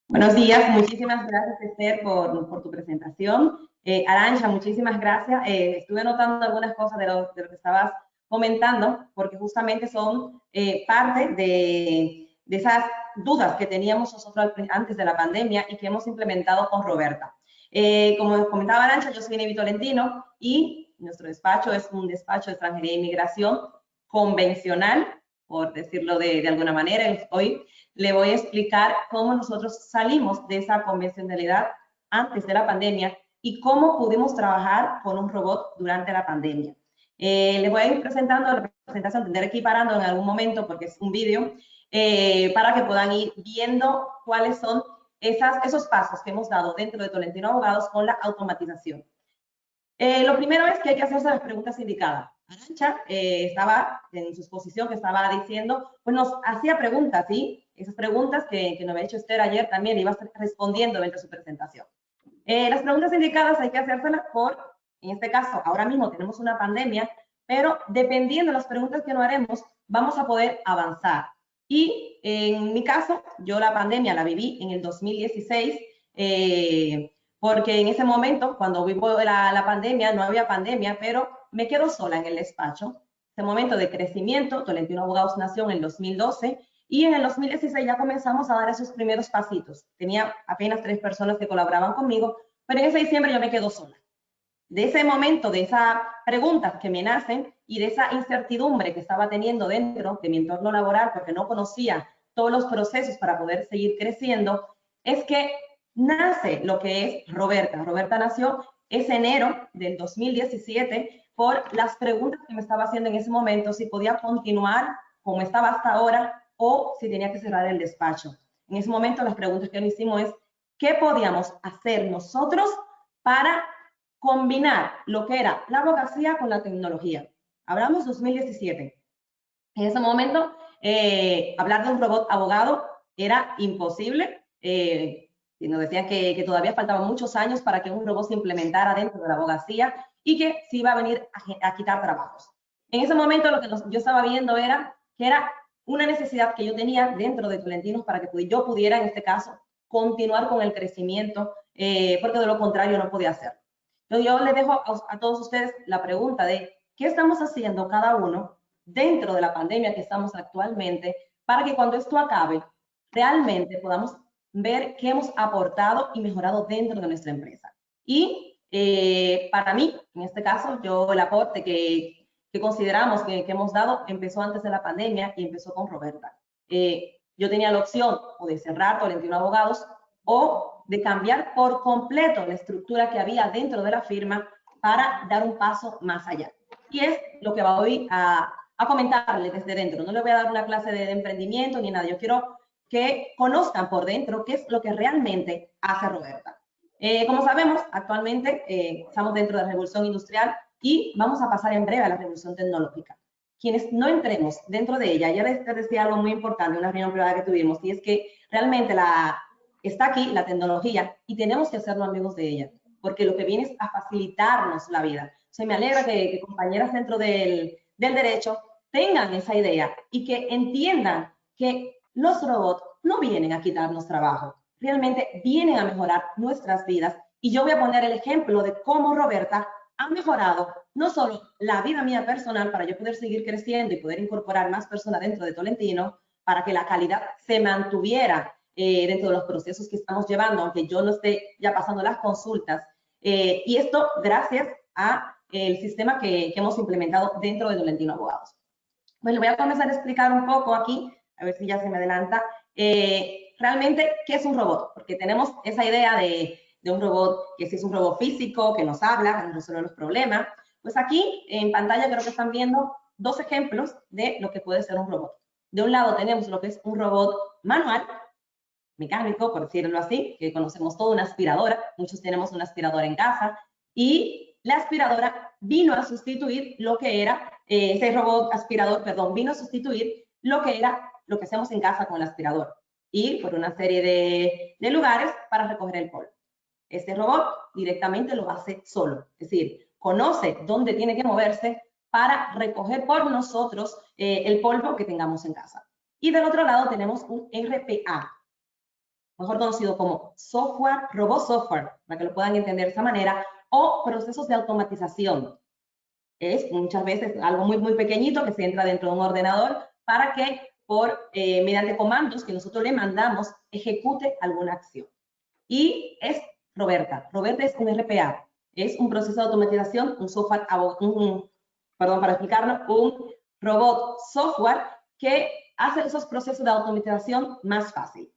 Buenos días, muchísimas gracias, Esther, por tu presentación. Arantxa, muchísimas gracias. Estuve notando algunas cosas de lo que estabas comentando, porque justamente son parte de esas dudas que teníamos nosotros antes de la pandemia y que hemos implementado con Roberta. Como comentaba Arantxa, yo soy Neivi Tolentino y nuestro despacho es un despacho de extranjería e inmigración convencional, por decirlo de alguna manera. Hoy le voy a explicar cómo nosotros salimos de esa convencionalidad antes de la pandemia y cómo pudimos trabajar con un robot durante la pandemia. Les voy a ir presentando la presentación, tendré que ir parando en algún momento porque es un vídeo, para que puedan ir viendo cuáles son esos pasos que hemos dado dentro de Tolentino Abogados con la automatización. Lo primero es que hay que hacerse las preguntas indicadas. Arantxa estaba en su exposición que estaba diciendo, pues nos hacía preguntas, ¿sí? Esas preguntas que nos había hecho Esther ayer también iba respondiendo dentro de su presentación. Las preguntas indicadas hay que hacérselas en este caso, ahora mismo tenemos una pandemia, pero dependiendo de las preguntas que nos haremos, vamos a poder avanzar. Y en mi caso, yo la pandemia la viví en el 2016, porque en ese momento, cuando vivo la pandemia, no había pandemia, pero me quedo sola en el despacho. Ese momento de crecimiento, Tolentino Abogados nació en el 2012 y en el 2016 ya comenzamos a dar esos primeros pasitos. Tenía apenas 3 personas que colaboraban conmigo, pero en ese diciembre yo me quedo sola. De ese momento, de esas preguntas que me nacen y de esa incertidumbre que estaba teniendo dentro de mi entorno laboral porque no conocía todos los procesos para poder seguir creciendo, es que nace lo que es Roberta. Roberta nació ese enero del 2017 por las preguntas que me estaba haciendo en ese momento, si podía continuar como estaba hasta ahora o si tenía que cerrar el despacho. En ese momento las preguntas que nos hicimos es, ¿qué podíamos hacer nosotros para combinar lo que era la abogacía con la tecnología? Hablamos 2017. En ese momento, hablar de un robot abogado era imposible. Nos decían que todavía faltaban muchos años para que un robot se implementara dentro de la abogacía y que se iba a venir a quitar trabajos. En ese momento lo que yo estaba viendo era que era una necesidad que yo tenía dentro de Tolentinos para que yo pudiera, en este caso, continuar con el crecimiento, porque de lo contrario no podía hacerlo. Entonces yo les dejo a todos ustedes la pregunta de qué estamos haciendo cada uno dentro de la pandemia que estamos actualmente para que cuando esto acabe, realmente podamos ver qué hemos aportado y mejorado dentro de nuestra empresa. Y para mí, en este caso, yo el aporte que consideramos que hemos dado empezó antes de la pandemia y empezó con Roberta. Yo tenía la opción o de cerrar Tolentino Abogados o de cambiar por completo la estructura que había dentro de la firma para dar un paso más allá. Y es lo que voy a comentarles desde dentro. No les voy a dar una clase de emprendimiento ni nada. Yo quiero que conozcan por dentro qué es lo que realmente hace Roberta. Como sabemos, actualmente estamos dentro de la revolución industrial y vamos a pasar en breve a la revolución tecnológica. Quienes no entremos dentro de ella, ya les decía algo muy importante en una reunión privada que tuvimos, y es que realmente está aquí la tecnología y tenemos que hacernos amigos de ella, porque lo que viene es a facilitarnos la vida. O sea, me alegra que compañeras dentro del derecho tengan esa idea y que entiendan que los robots no vienen a quitarnos trabajo, realmente vienen a mejorar nuestras vidas. Y yo voy a poner el ejemplo de cómo Roberta ha mejorado no solo la vida mía personal para yo poder seguir creciendo y poder incorporar más personas dentro de Tolentino, para que la calidad se mantuviera dentro de los procesos que estamos llevando, aunque yo no esté ya pasando las consultas. Y esto gracias a el sistema que hemos implementado dentro de Tolentino Abogados. Bueno, voy a comenzar a explicar un poco aquí, a ver si ya se me adelanta, realmente qué es un robot, porque tenemos esa idea de un robot, que si es un robot físico, que nos habla, que nos resuelve los problemas. Pues aquí en pantalla creo que están viendo dos ejemplos de lo que puede ser un robot. De un lado tenemos lo que es un robot manual, mecánico, por decirlo así, que conocemos todo, una aspiradora. Muchos tenemos una aspiradora en casa. Y la aspiradora vino a sustituir lo que era, ese robot aspirador, perdón, vino a sustituir lo que era lo que hacemos en casa con el aspirador. Y por una serie de lugares para recoger el polvo. Este robot directamente lo hace solo, es decir, conoce dónde tiene que moverse para recoger por nosotros el polvo que tengamos en casa. Y del otro lado tenemos un RPA, mejor conocido como software, robot software, para que lo puedan entender de esa manera, o procesos de automatización. Es muchas veces algo muy, muy pequeñito que se entra dentro de un ordenador para que mediante comandos que nosotros le mandamos ejecute alguna acción. Y es Roberta. Roberta es un RPA, es un proceso de automatización, un software, perdón, para explicarlo, un robot software que hace esos procesos de automatización más fácil.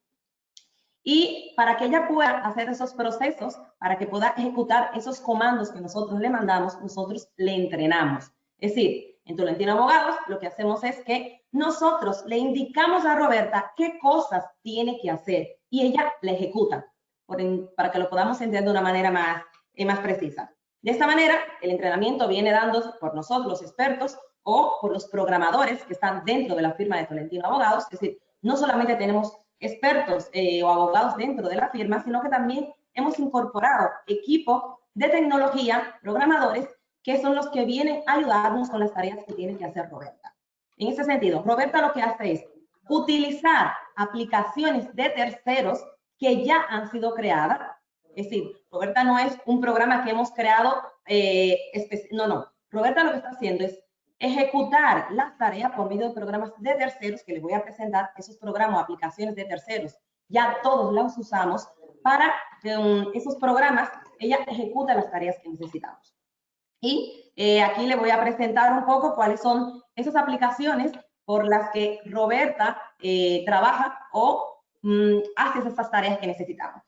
Y para que ella pueda hacer esos procesos, para que pueda ejecutar esos comandos que nosotros le mandamos, nosotros le entrenamos. Es decir, en Tolentino Abogados lo que hacemos es que nosotros le indicamos a Roberta qué cosas tiene que hacer y ella la ejecuta, para que lo podamos entender de una manera más precisa. De esta manera, el entrenamiento viene dando por nosotros, los expertos, o por los programadores que están dentro de la firma de Tolentino Abogados. Es decir, no solamente tenemos expertos o abogados dentro de la firma, sino que también hemos incorporado equipo de tecnología, programadores, que son los que vienen a ayudarnos con las tareas que tiene que hacer Roberta. En ese sentido, Roberta lo que hace es utilizar aplicaciones de terceros que ya han sido creadas. Es decir, Roberta no es un programa que hemos creado, no. Roberta lo que está haciendo es ejecutar las tareas por medio de programas de terceros, que les voy a presentar esos programas o aplicaciones de terceros. Ya todos los usamos para esos programas, ella ejecuta las tareas que necesitamos. Y aquí le voy a presentar un poco cuáles son esas aplicaciones por las que Roberta trabaja o hace esas tareas que necesitamos.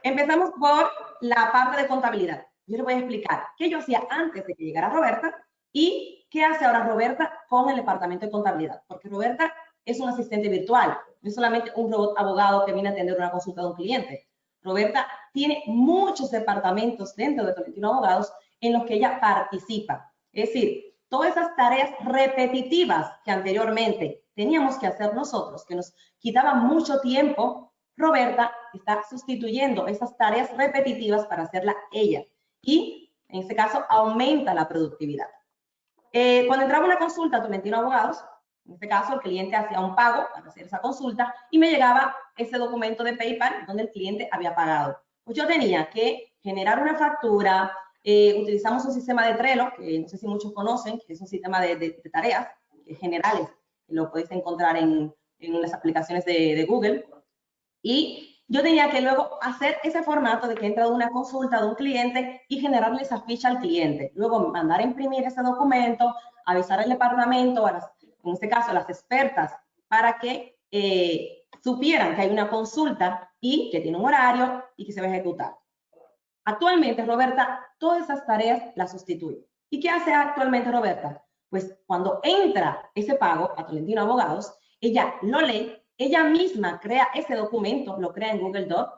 Empezamos por la parte de contabilidad. Yo les voy a explicar qué yo hacía antes de que llegara Roberta y qué hace ahora Roberta con el departamento de contabilidad. Porque Roberta es un asistente virtual, no es solamente un robot abogado que viene a atender una consulta de un cliente. Roberta tiene muchos departamentos dentro de Tolentino Abogados en los que ella participa. Es decir, todas esas tareas repetitivas que anteriormente teníamos que hacer nosotros, que nos quitaban mucho tiempo, Roberta está sustituyendo esas tareas repetitivas para hacerla ella. Y, en este caso, aumenta la productividad. Cuando entraba una consulta a Tolentino Abogados, en este caso el cliente hacía un pago para hacer esa consulta y me llegaba ese documento de PayPal donde el cliente había pagado. Pues yo tenía que generar una factura, utilizamos un sistema de Trello, que no sé si muchos conocen, que es un sistema de tareas generales, lo podéis encontrar en las aplicaciones de Google. Y yo tenía que luego hacer ese formato de que entra de una consulta de un cliente y generarle esa ficha al cliente. Luego mandar a imprimir ese documento, avisar al departamento, en este caso a las expertas, para que supieran que hay una consulta y que tiene un horario y que se va a ejecutar. Actualmente, Roberta, todas esas tareas las sustituye. ¿Y qué hace actualmente Roberta? Pues cuando entra ese pago a Tolentino Abogados, ella lo lee, ella misma crea ese documento, lo crea en Google Doc.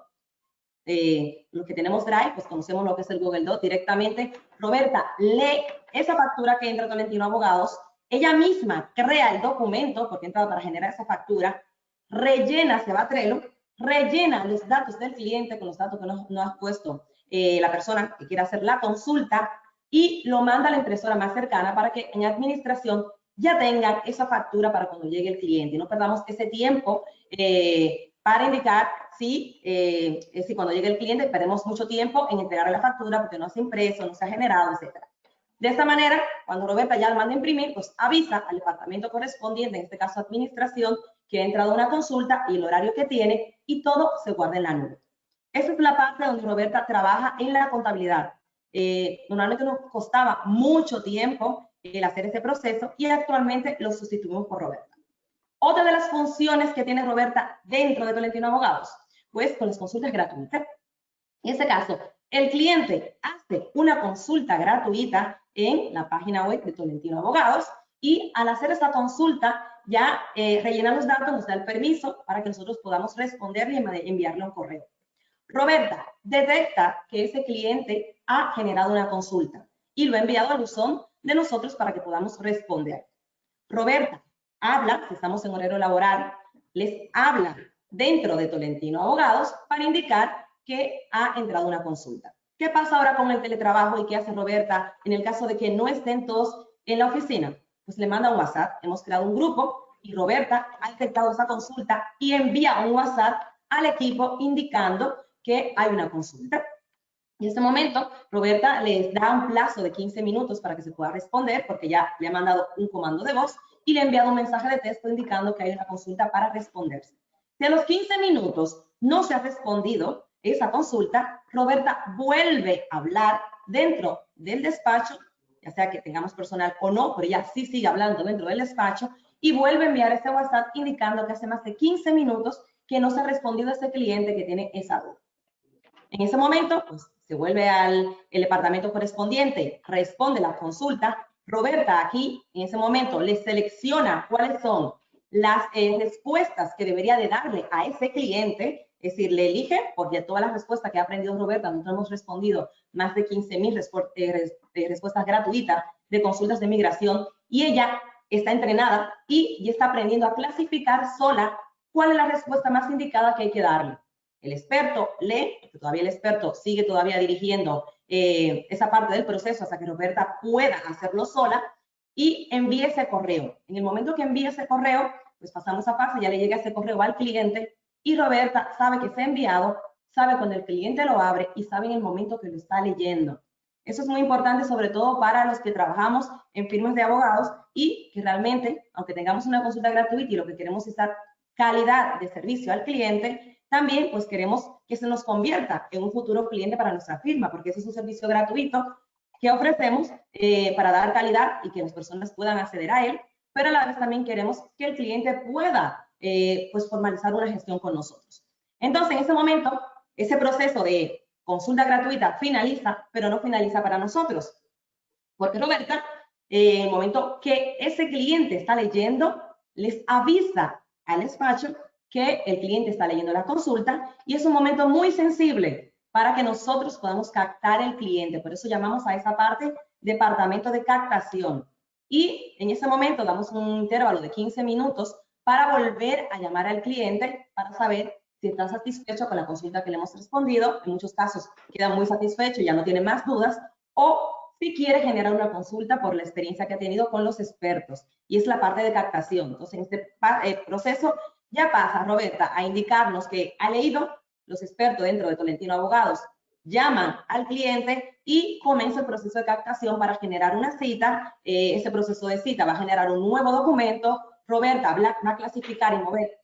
Los que tenemos Drive, pues conocemos lo que es el Google Doc directamente. Roberta lee esa factura que entra a Tolentino Abogados, ella misma crea el documento, porque entra para generar esa factura, rellena, se va a Trello, rellena los datos del cliente con los datos que nos ha puesto la persona que quiere hacer la consulta y lo manda a la impresora más cercana para que en administración ya tengan esa factura para cuando llegue el cliente. No perdamos ese tiempo para indicar si cuando llegue el cliente perdemos mucho tiempo en entregar la factura porque no se ha impreso, no se ha generado, etc. De esta manera, cuando Roberta ya lo manda a imprimir, pues avisa al departamento correspondiente, en este caso administración, que ha entrado una consulta y el horario que tiene y todo se guarda en la nube. Esa es la parte donde Roberta trabaja en la contabilidad. Normalmente nos costaba mucho tiempo el hacer ese proceso y actualmente lo sustituimos por Roberta. Otra de las funciones que tiene Roberta dentro de Tolentino Abogados, pues con las consultas gratuitas. En este caso, el cliente hace una consulta gratuita en la página web de Tolentino Abogados y al hacer esta consulta ya rellena los datos, nos da el permiso para que nosotros podamos responderle y enviarle un correo. Roberta detecta que ese cliente ha generado una consulta y lo ha enviado al buzón de nosotros para que podamos responder. Roberta habla, si estamos en horario laboral, les habla dentro de Tolentino Abogados para indicar que ha entrado una consulta. ¿Qué pasa ahora con el teletrabajo y qué hace Roberta en el caso de que no estén todos en la oficina? Pues le manda un WhatsApp, hemos creado un grupo y Roberta ha detectado esa consulta y envía un WhatsApp al equipo indicando que hay una consulta. En este momento, Roberta les da un plazo de 15 minutos para que se pueda responder porque ya le ha mandado un comando de voz y le ha enviado un mensaje de texto indicando que hay una consulta para responderse. Si a los 15 minutos no se ha respondido esa consulta, Roberta vuelve a hablar dentro del despacho, ya sea que tengamos personal o no, pero ella sí sigue hablando dentro del despacho y vuelve a enviar ese WhatsApp indicando que hace más de 15 minutos que no se ha respondido a ese cliente que tiene esa duda. En ese momento, pues, se vuelve al departamento correspondiente, responde la consulta. Roberta aquí, en ese momento, le selecciona cuáles son las respuestas que debería de darle a ese cliente, es decir, le elige, porque todas las respuestas que ha aprendido Roberta, nosotros hemos respondido más de 15,000 respuestas gratuitas de consultas de migración, y ella está entrenada y está aprendiendo a clasificar sola cuál es la respuesta más indicada que hay que darle. El experto lee, porque todavía el experto sigue todavía dirigiendo esa parte del proceso hasta que Roberta pueda hacerlo sola y envíe ese correo. En el momento que envíe ese correo, pues pasamos a fase, ya le llega ese correo al cliente y Roberta sabe que se ha enviado, sabe cuando el cliente lo abre y sabe en el momento que lo está leyendo. Eso es muy importante, sobre todo para los que trabajamos en firmas de abogados y que realmente, aunque tengamos una consulta gratuita y lo que queremos es dar calidad de servicio al cliente, también pues queremos que se nos convierta en un futuro cliente para nuestra firma, porque ese es un servicio gratuito que ofrecemos para dar calidad y que las personas puedan acceder a él, pero a la vez también queremos que el cliente pueda pues formalizar una gestión con nosotros. Entonces, en ese momento, ese proceso de consulta gratuita finaliza, pero no finaliza para nosotros, porque Roberta, en el momento que ese cliente está leyendo, les avisa al despacho que el cliente está leyendo la consulta y es un momento muy sensible para que nosotros podamos captar el cliente. Por eso llamamos a esa parte departamento de captación. Y en ese momento damos un intervalo de 15 minutos para volver a llamar al cliente para saber si está satisfecho con la consulta que le hemos respondido. En muchos casos queda muy satisfecho y ya no tiene más dudas. O si quiere generar una consulta por la experiencia que ha tenido con los expertos. Y es la parte de captación. Entonces, en este proceso ya pasa Roberta a indicarnos que ha leído, los expertos dentro de Tolentino Abogados llaman al cliente y comienza el proceso de captación para generar una cita. Ese proceso de cita va a generar un nuevo documento. Roberta va a clasificar y mover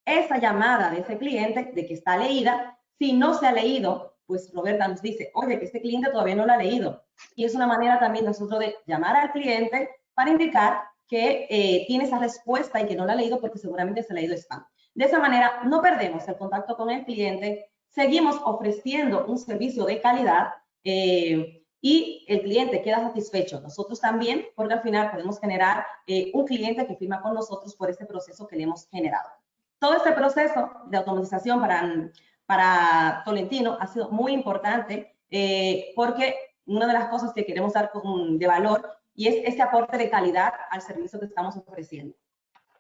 esa llamada de ese cliente de que está leída. Si no se ha leído, pues Roberta nos dice, oye, que este cliente todavía no lo ha leído. Y es una manera también nosotros de llamar al cliente para indicar que tiene esa respuesta y que no la ha leído porque seguramente se ha leído spam. De esa manera no perdemos el contacto con el cliente, seguimos ofreciendo un servicio de calidad y el cliente queda satisfecho. Nosotros también, porque al final podemos generar un cliente que firma con nosotros por este proceso que le hemos generado. Todo este proceso de automatización para Tolentino ha sido muy importante porque una de las cosas que queremos dar de valor y es ese aporte de calidad al servicio que estamos ofreciendo.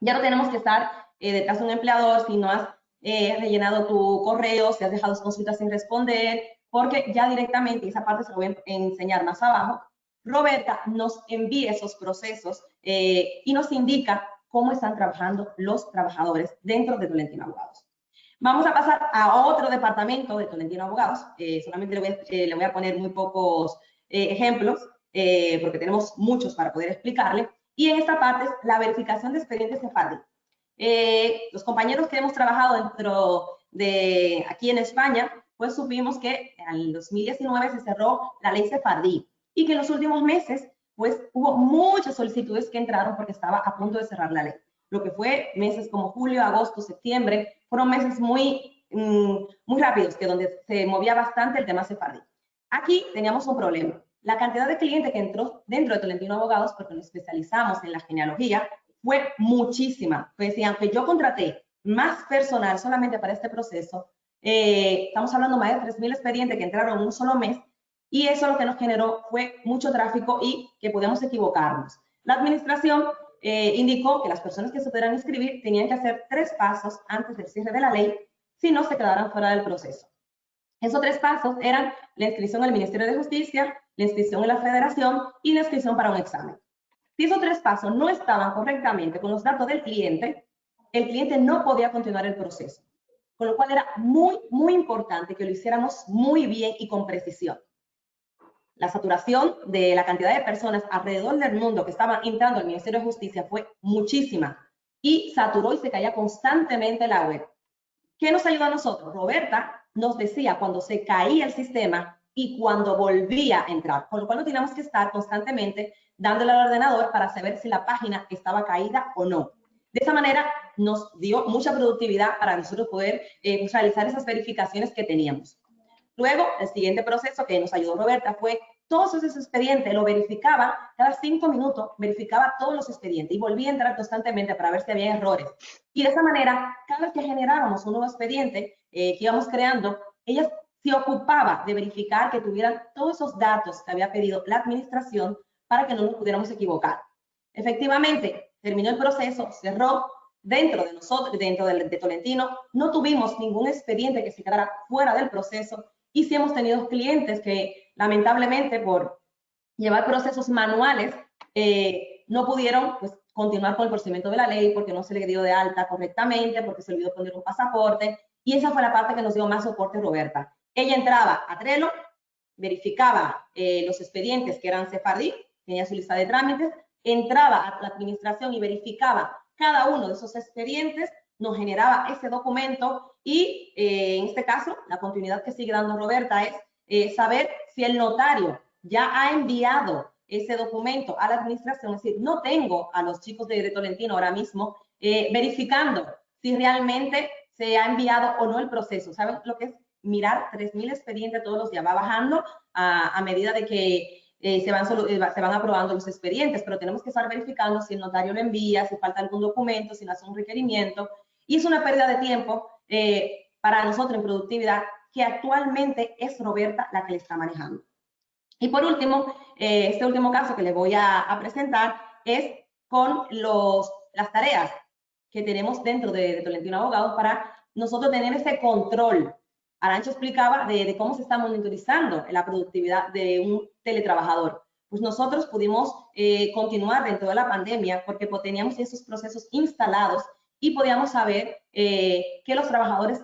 Ya no tenemos que estar detrás de un empleador si no has rellenado tu correo, si has dejado consultas sin responder, porque ya directamente, y esa parte se lo voy a enseñar más abajo, Roberta nos envía esos procesos y nos indica cómo están trabajando los trabajadores dentro de Tolentino Abogados. Vamos a pasar a otro departamento de Tolentino Abogados. Solamente le voy a poner muy pocos ejemplos, porque tenemos muchos para poder explicarle. Y en esta parte es la verificación de expedientes Sefardí. Los compañeros que hemos trabajado dentro de aquí en España, pues supimos que en 2019 se cerró la ley Sefardí y que en los últimos meses pues hubo muchas solicitudes que entraron porque estaba a punto de cerrar la ley. Lo que fue meses como julio, agosto, septiembre, fueron meses muy rápidos, que donde se movía bastante el tema Sefardí. Aquí teníamos un problema. La cantidad de clientes que entró dentro de Tolentino Abogados, porque nos especializamos en la genealogía, fue muchísima. Pues, y aunque yo contraté más personal solamente para este proceso, estamos hablando más de 3.000 expedientes que entraron en un solo mes, y eso lo que nos generó fue mucho tráfico y que podíamos equivocarnos. La administración indicó que las personas que se pudieran inscribir tenían que hacer 3 pasos antes del cierre de la ley, si no se quedaran fuera del proceso. Esos 3 pasos eran la inscripción al Ministerio de Justicia, la inscripción en la Federación y la inscripción para un examen. Si esos 3 pasos no estaban correctamente con los datos del cliente, el cliente no podía continuar el proceso. Con lo cual era muy, muy importante que lo hiciéramos muy bien y con precisión. La saturación de la cantidad de personas alrededor del mundo que estaban entrando al Ministerio de Justicia fue muchísima y saturó y se caía constantemente la web. ¿Qué nos ayudó a nosotros? Roberta nos decía cuando se caía el sistema y cuando volvía a entrar, con lo cual no teníamos que estar constantemente dándole al ordenador para saber si la página estaba caída o no. De esa manera nos dio mucha productividad para nosotros poder realizar esas verificaciones que teníamos. Luego, el siguiente proceso que nos ayudó Roberta fue todos esos expedientes, lo verificaba cada 5 minutos, verificaba todos los expedientes y volvía a entrar constantemente para ver si había errores. Y de esa manera, cada vez que generábamos un nuevo expediente que íbamos creando, ella se ocupaba de verificar que tuvieran todos esos datos que había pedido la administración para que no nos pudiéramos equivocar. Efectivamente, terminó el proceso, cerró. Dentro de nosotros, dentro de Tolentino, no tuvimos ningún expediente que se quedara fuera del proceso. Y sí hemos tenido clientes que lamentablemente por llevar procesos manuales no pudieron pues, continuar con el procedimiento de la ley porque no se le dio de alta correctamente, porque se olvidó poner un pasaporte. Y esa fue la parte que nos dio más soporte Roberta. Ella entraba a Trello, verificaba los expedientes que eran Sefardí, tenía su lista de trámites, entraba a la administración y verificaba cada uno de esos expedientes, nos generaba ese documento y en este caso la continuidad que sigue dando Roberta es saber si el notario ya ha enviado ese documento a la administración, es decir, no tengo a los chicos de Tolentino ahora mismo verificando si realmente se ha enviado o no el proceso. ¿Saben lo que es mirar 3.000 expedientes todos los días? Va bajando a medida de que se van aprobando los expedientes, pero tenemos que estar verificando si el notario lo envía, si falta algún documento, si no hace un requerimiento. Y es una pérdida de tiempo para nosotros en productividad que actualmente es Roberta la que le está manejando. Y por último, este último caso que les voy a presentar es con las tareas que tenemos dentro de Tolentino Abogados para nosotros tener ese control. Arantxa explicaba de cómo se está monitorizando la productividad de un teletrabajador. Pues nosotros pudimos continuar dentro de la pandemia porque teníamos esos procesos instalados y podíamos saber que los trabajadores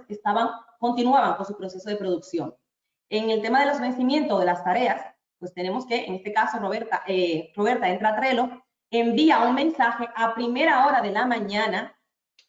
continuaban con su proceso de producción. En el tema de los vencimientos de las tareas, pues tenemos que, en este caso, Roberta entra a Trello, envía un mensaje a primera hora de la mañana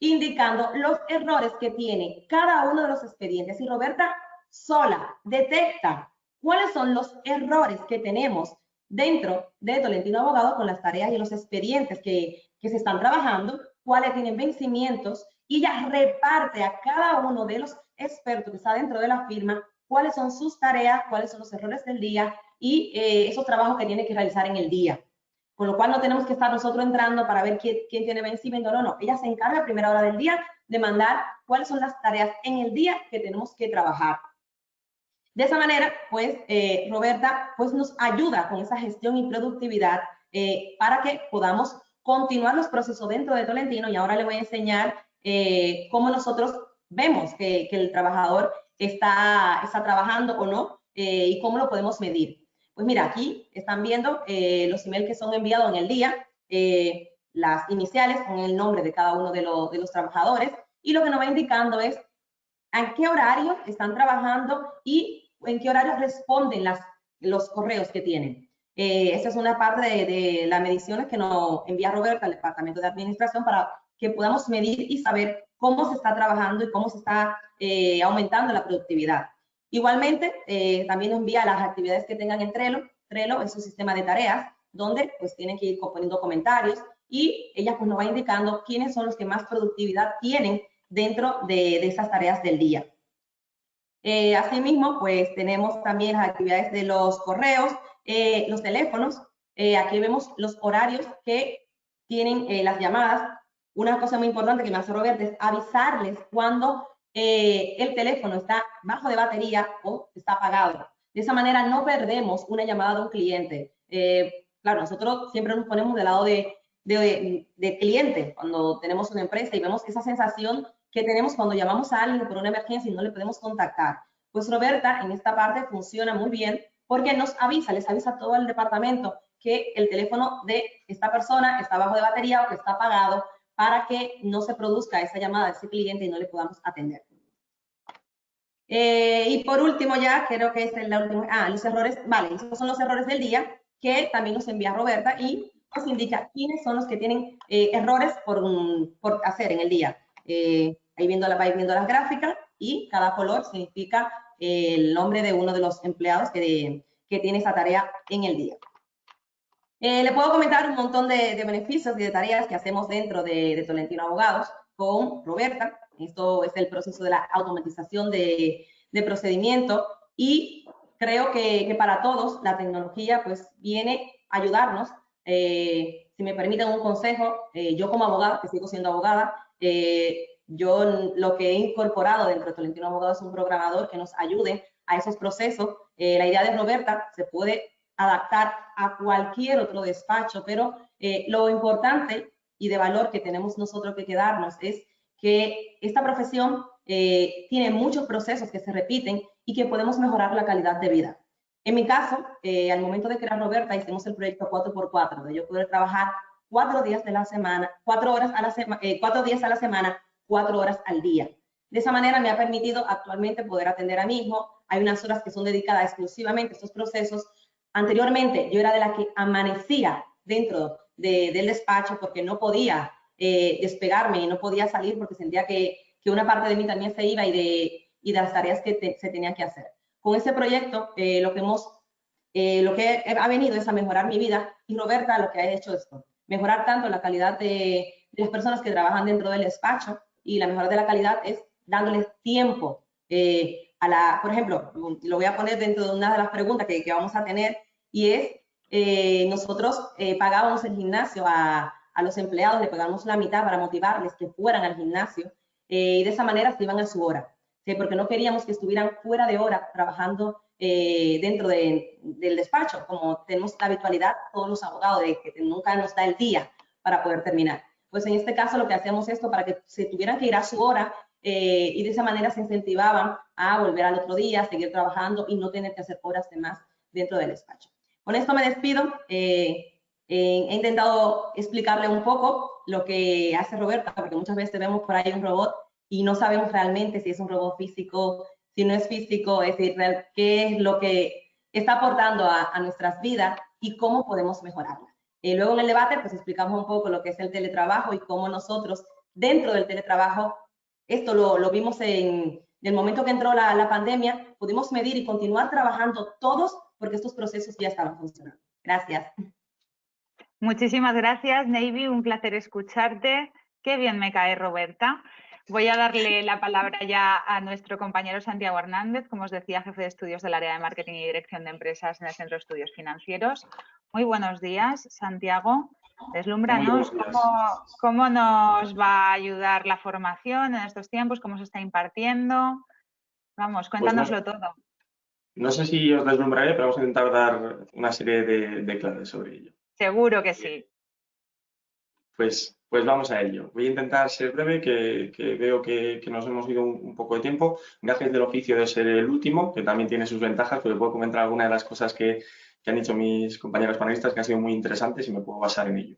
indicando los errores que tiene cada uno de los expedientes. Y Roberta sola detecta cuáles son los errores que tenemos dentro de Tolentino Abogado con las tareas y los expedientes que se están trabajando, cuáles tienen vencimientos, y ella reparte a cada uno de los expertos que está dentro de la firma cuáles son sus tareas, cuáles son los errores del día y esos trabajos que tiene que realizar en el día. Con lo cual no tenemos que estar nosotros entrando para ver quién tiene vencimiento. No, no. Ella se encarga a primera hora del día de mandar cuáles son las tareas en el día que tenemos que trabajar. De esa manera, pues, Roberta pues, nos ayuda con esa gestión y productividad para que podamos continuar los procesos dentro de Tolentino. Y ahora le voy a enseñar cómo nosotros vemos que el trabajador está trabajando o no y cómo lo podemos medir. Pues mira, aquí están viendo los emails que son enviados en el día, las iniciales con el nombre de cada uno de los trabajadores, y lo que nos va indicando es en qué horario están trabajando y en qué horario responden los correos que tienen. Esta es una parte de las mediciones que nos envía Roberta al Departamento de Administración para que podamos medir y saber cómo se está trabajando y cómo se está aumentando la productividad. Igualmente, también nos envía las actividades que tengan en Trello. Trello es un sistema de tareas donde pues tienen que ir poniendo comentarios y ella pues nos va indicando quiénes son los que más productividad tienen dentro de esas tareas del día. Asimismo, pues tenemos también las actividades de los correos, los teléfonos. Aquí vemos los horarios que tienen las llamadas. Una cosa muy importante que me hace Roberta es avisarles cuando el teléfono está bajo de batería o está apagado. De esa manera no perdemos una llamada de un cliente. Claro, nosotros siempre nos ponemos del lado de cliente cuando tenemos una empresa y vemos esa sensación que tenemos cuando llamamos a alguien por una emergencia y no le podemos contactar. Pues Roberta en esta parte funciona muy bien porque nos avisa, les avisa a todo el departamento que el teléfono de esta persona está bajo de batería o que está apagado para que no se produzca esa llamada de ese cliente y no le podamos atender. Y por último ya, creo que es la última, los errores, vale, esos son los errores del día que también nos envía Roberta y nos indica quiénes son los que tienen errores por hacer en el día. Ahí vais viendo las gráficas y cada color significa el nombre de uno de los empleados que tiene esa tarea en el día. Le puedo comentar un montón de beneficios y de tareas que hacemos dentro de Tolentino Abogados con Roberta. Esto es el proceso de la automatización de procedimiento y creo que para todos la tecnología pues viene a ayudarnos. Si me permiten un consejo, yo como abogada, que sigo siendo abogada, yo lo que he incorporado dentro de Tolentino Abogados es un programador que nos ayude a esos procesos. La idea de Roberta se puede adaptar a cualquier otro despacho, pero lo importante y de valor que tenemos nosotros que quedarnos es que esta profesión tiene muchos procesos que se repiten y que podemos mejorar la calidad de vida. En mi caso, al momento de crear Roberta, hicimos el proyecto 4x4, de yo poder trabajar 4 días de la semana, 4 días a la semana, 4 horas al día. De esa manera me ha permitido actualmente poder atender a mi hijo. Hay unas horas que son dedicadas exclusivamente a estos procesos. Anteriormente yo era de la que amanecía dentro del despacho porque no podía despegarme y no podía salir porque sentía que una parte de mí también se iba y de las tareas que se tenían que hacer. Con este proyecto lo que ha venido es a mejorar mi vida y Roberta lo que ha hecho es mejorar tanto la calidad de las personas que trabajan dentro del despacho y la mejora de la calidad es dándoles tiempo por ejemplo, lo voy a poner dentro de una de las preguntas que vamos a tener y es, nosotros pagábamos el gimnasio a los empleados, le pagamos la mitad para motivarles que fueran al gimnasio y de esa manera se iban a su hora, ¿sí? Porque no queríamos que estuvieran fuera de hora trabajando dentro del despacho, como tenemos la habitualidad todos los abogados de que nunca nos da el día para poder terminar. Pues en este caso lo que hacemos es esto para que se tuvieran que ir a su hora y de esa manera se incentivaban a volver al otro día, a seguir trabajando y no tener que hacer horas de más dentro del despacho. Con esto me despido. He intentado explicarle un poco lo que hace Roberta, porque muchas veces vemos por ahí un robot y no sabemos realmente si es un robot físico, si no es físico, es decir, qué es lo que está aportando a nuestras vidas y cómo podemos mejorarla. Luego en el debate pues explicamos un poco lo que es el teletrabajo y cómo nosotros dentro del teletrabajo, esto lo vimos en el momento que entró la pandemia, pudimos medir y continuar trabajando todos porque estos procesos ya estaban funcionando. Gracias. Muchísimas gracias, Neivi, un placer escucharte. Qué bien me cae Roberta. Voy a darle la palabra ya a nuestro compañero Santiago Hernández, como os decía, jefe de estudios del área de marketing y dirección de empresas en el Centro de Estudios Financieros. Muy buenos días, Santiago. Deslúmbranos cómo nos va a ayudar la formación en estos tiempos, cómo se está impartiendo. Vamos, cuéntanoslo todo. No sé si os deslumbraré, pero vamos a intentar dar una serie de claves sobre ello. Seguro que sí. Pues vamos a ello. Voy a intentar ser breve, que veo que nos hemos ido un poco de tiempo. Gajes del oficio de ser el último, que también tiene sus ventajas, pero puedo comentar algunas de las cosas que han dicho mis compañeros panelistas que han sido muy interesantes y me puedo basar en ello.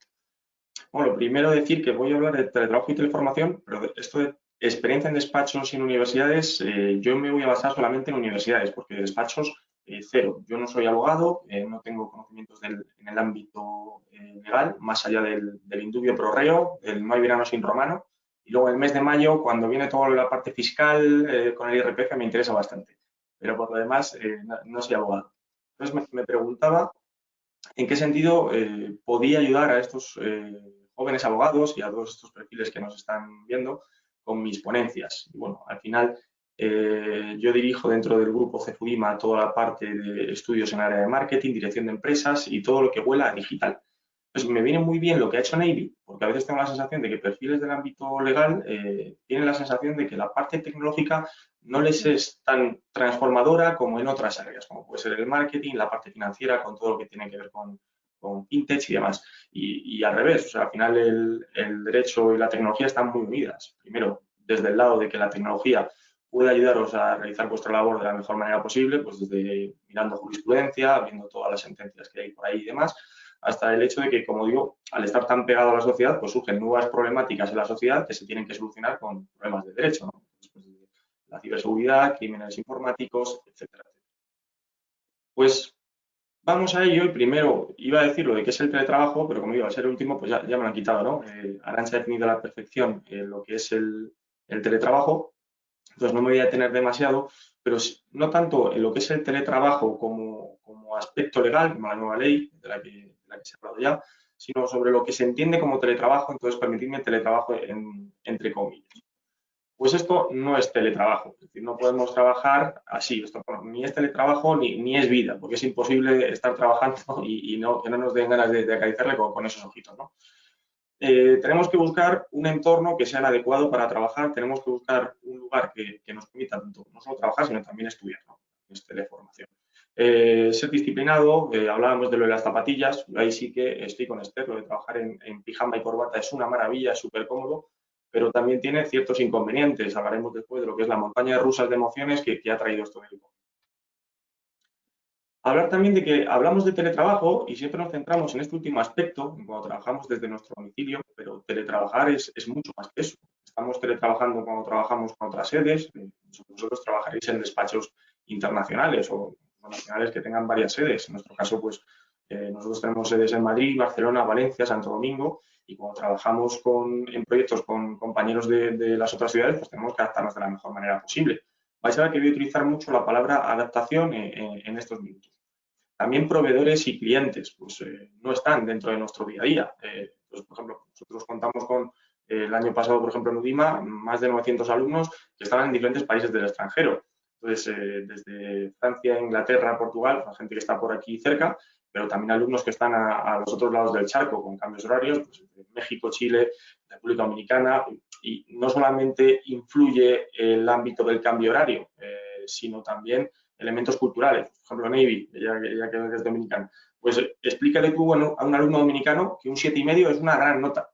Bueno, lo primero decir que voy a hablar de teletrabajo y teleformación, pero esto de experiencia en despachos y en universidades, yo me voy a basar solamente en universidades, porque despachos, cero. Yo no soy abogado, no tengo conocimientos en el ámbito legal, más allá del indubio pro reo, del no hay verano sin romano, y luego el mes de mayo, cuando viene toda la parte fiscal con el IRPF, me interesa bastante, pero por lo demás no soy abogado. Entonces me preguntaba en qué sentido podía ayudar a estos jóvenes abogados y a todos estos perfiles que nos están viendo con mis ponencias. Y bueno, al final yo dirijo dentro del grupo Cefudima toda la parte de estudios en área de marketing, dirección de empresas y todo lo que huela a digital. Entonces, me viene muy bien lo que ha hecho Neivi, porque a veces tengo la sensación de que perfiles del ámbito legal tienen la sensación de que la parte tecnológica no les es tan transformadora como en otras áreas, como puede ser el marketing, la parte financiera, con todo lo que tiene que ver con fintech y demás. Y al revés, o sea, al final el derecho y la tecnología están muy unidas. Primero, desde el lado de que la tecnología puede ayudaros a realizar vuestra labor de la mejor manera posible, pues desde mirando jurisprudencia, viendo todas las sentencias que hay por ahí y demás, hasta el hecho de que, como digo, al estar tan pegado a la sociedad, pues surgen nuevas problemáticas en la sociedad que se tienen que solucionar con problemas de derecho, ¿no? Pues, la ciberseguridad, crímenes informáticos, etcétera. Pues vamos a ello y primero iba a decir lo de qué es el teletrabajo, pero como digo, al ser el último, pues ya me lo han quitado, ¿no? Arantxa ha definido a la perfección lo que es el teletrabajo, entonces no me voy a detener demasiado, pero no tanto en lo que es el teletrabajo como aspecto legal, como la nueva ley de la que se ha hablado ya, sino sobre lo que se entiende como teletrabajo, entonces permitidme teletrabajo entre comillas. Pues esto no es teletrabajo, es decir, no podemos trabajar así, esto ni es teletrabajo ni es vida, porque es imposible estar trabajando y que no nos den ganas de acariciarle con esos ojitos, ¿no? Tenemos que buscar un entorno que sea el adecuado para trabajar, tenemos que buscar un lugar que nos permita tanto no solo trabajar, sino también estudiar, ¿no? Es teleformación. Ser disciplinado, hablábamos de lo de las zapatillas, ahí sí que estoy con Esther, lo de trabajar en pijama y corbata es una maravilla, es súper cómodo, pero también tiene ciertos inconvenientes. Hablaremos después de lo que es la montaña rusas de emociones que ha traído esto del COVID. Hablar también de que hablamos de teletrabajo y siempre nos centramos en este último aspecto, cuando trabajamos desde nuestro domicilio, pero teletrabajar es mucho más que eso. Estamos teletrabajando cuando trabajamos con otras sedes, vosotros trabajaréis en despachos internacionales o nacionales que tengan varias sedes. En nuestro caso, pues nosotros tenemos sedes en Madrid, Barcelona, Valencia, Santo Domingo, y cuando trabajamos en proyectos con compañeros de las otras ciudades, pues tenemos que adaptarnos de la mejor manera posible. Vais a ver que voy a utilizar mucho la palabra adaptación en estos minutos. También proveedores y clientes, pues no están dentro de nuestro día a día. Pues, por ejemplo, nosotros contamos con el año pasado, por ejemplo, en UDIMA, más de 900 alumnos que estaban en diferentes países del extranjero. Entonces, desde Francia, Inglaterra, Portugal, la gente que está por aquí cerca, pero también alumnos que están a los otros lados del charco con cambios horarios, pues, México, Chile, República Dominicana, y no solamente influye el ámbito del cambio horario, sino también elementos culturales. Por ejemplo, Neivi, ya que es dominicana, pues explícale tú a un alumno dominicano que un 7,5 es una gran nota.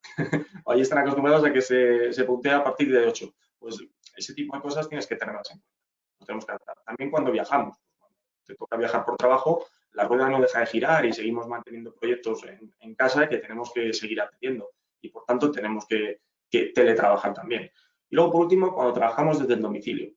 Ahí están acostumbrados a que se puntea a partir de 8. Pues ese tipo de cosas tienes que tenerlas en cuenta. Lo tenemos que adaptar. También cuando viajamos. Cuando te toca viajar por trabajo, la rueda no deja de girar y seguimos manteniendo proyectos en casa que tenemos que seguir atendiendo. Y por tanto tenemos que teletrabajar también. Y luego, por último, cuando trabajamos desde el domicilio.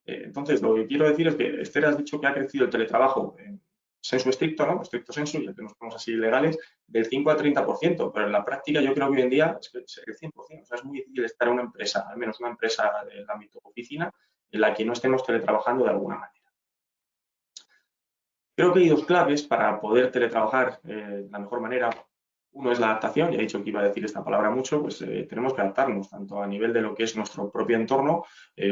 Entonces, lo que quiero decir es que Esther has dicho que ha crecido el teletrabajo en sensu estricto, ¿no? Estricto sensu, ya que nos ponemos así legales, del 5 al 30%, pero en la práctica yo creo que hoy en día es que es el 100%. O sea, es muy difícil estar en una empresa, al menos una empresa del ámbito oficina, en la que no estemos teletrabajando de alguna manera. Creo que hay dos claves para poder teletrabajar de la mejor manera. Uno es la adaptación, ya he dicho que iba a decir esta palabra mucho, pues tenemos que adaptarnos tanto a nivel de lo que es nuestro propio entorno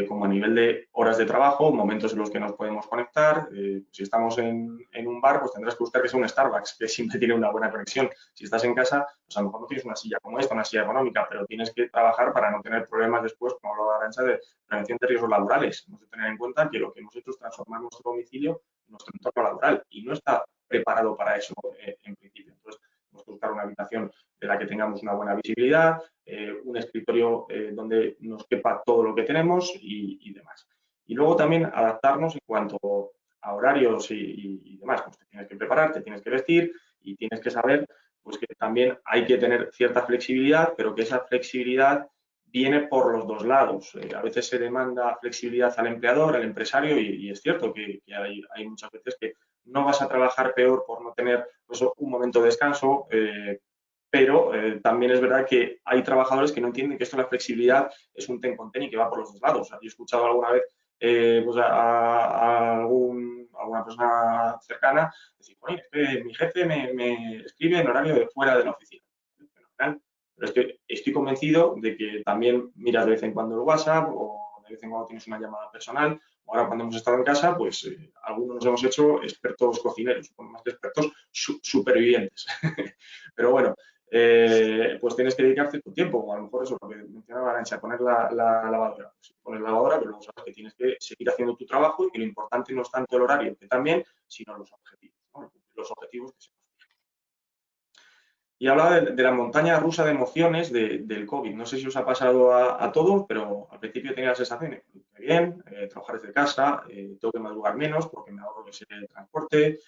como a nivel de horas de trabajo, momentos en los que nos podemos conectar. Si estamos en un bar, pues tendrás que buscar que sea un Starbucks, que siempre tiene una buena conexión. Si estás en casa, pues a lo mejor no tienes una silla como esta, una silla ergonómica, pero tienes que trabajar para no tener problemas después, como hablaba Arantxa, de prevención de riesgos laborales. Hemos de tener en cuenta que lo que hemos hecho es transformar nuestro domicilio en nuestro entorno laboral y no está preparado para eso en principio. Entonces, tenemos que buscar una habitación de la que tengamos una buena visibilidad, un escritorio donde nos quepa todo lo que tenemos y demás. Y luego también adaptarnos en cuanto a horarios y demás. Pues te tienes que preparar, te tienes que vestir y tienes que saber pues, que también hay que tener cierta flexibilidad, pero que esa flexibilidad viene por los dos lados. A veces se demanda flexibilidad al empleador, al empresario, y es cierto que hay muchas veces que no vas a trabajar peor por no tener pues, un momento de descanso, pero también es verdad que hay trabajadores que no entienden que esto de la flexibilidad es un ten con ten y que va por los dos lados. O sea, yo he escuchado alguna vez pues a alguna persona cercana decir, oye, es que mi jefe me escribe en horario de fuera de la oficina. Pero es que estoy convencido de que también miras de vez en cuando el WhatsApp o de vez en cuando tienes una llamada personal. Ahora cuando hemos estado en casa, pues algunos nos hemos hecho expertos cocineros, más que expertos, supervivientes. Pero bueno, pues tienes que dedicarte tu tiempo, o a lo mejor eso, lo que mencionaba Arantxa, poner la lavadora. Pues pones la lavadora, pero luego sabes que tienes que seguir haciendo tu trabajo y que lo importante no es tanto el horario, que también, sino los objetivos, ¿no? Los objetivos que se nos fijan. Y hablaba de la montaña rusa de emociones del COVID. No sé si os ha pasado a todos, pero al principio tenía la sensación de que bien, trabajar desde casa, tengo que madrugar menos porque me ahorro ese transporte,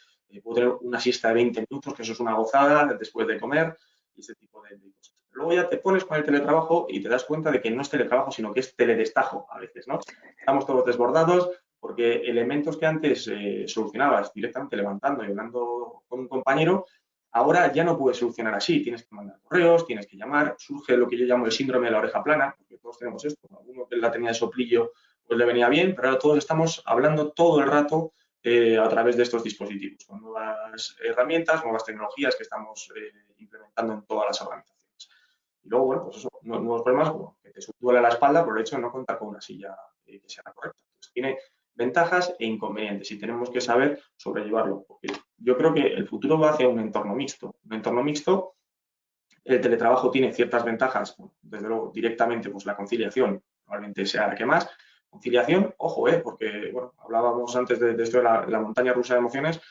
puedo tener una siesta de 20 minutos, que eso es una gozada después de comer, y ese tipo de cosas. Luego ya te pones con el teletrabajo y te das cuenta de que no es teletrabajo, sino que es teledestajo a veces, ¿no? Estamos todos desbordados porque elementos que antes solucionabas directamente levantando y hablando con un compañero, ahora ya no puedes solucionar así, tienes que mandar correos, tienes que llamar, surge lo que yo llamo el síndrome de la oreja plana, porque todos tenemos esto, alguno que la tenía de soplillo pues le venía bien, pero ahora todos estamos hablando todo el rato a través de estos dispositivos, con nuevas herramientas, nuevas tecnologías que estamos implementando en todas las organizaciones. Y luego, bueno, pues eso, nuevos problemas como que te duele la espalda por el hecho de no contar con una silla que sea la correcta. Entonces, tiene ventajas e inconvenientes y tenemos que saber sobrellevarlo, porque yo creo que el futuro va hacia un entorno mixto. Un entorno mixto, el teletrabajo tiene ciertas ventajas, desde luego directamente pues la conciliación probablemente sea la que más. Conciliación, ojo, porque bueno, hablábamos antes de esto de la montaña rusa de emociones.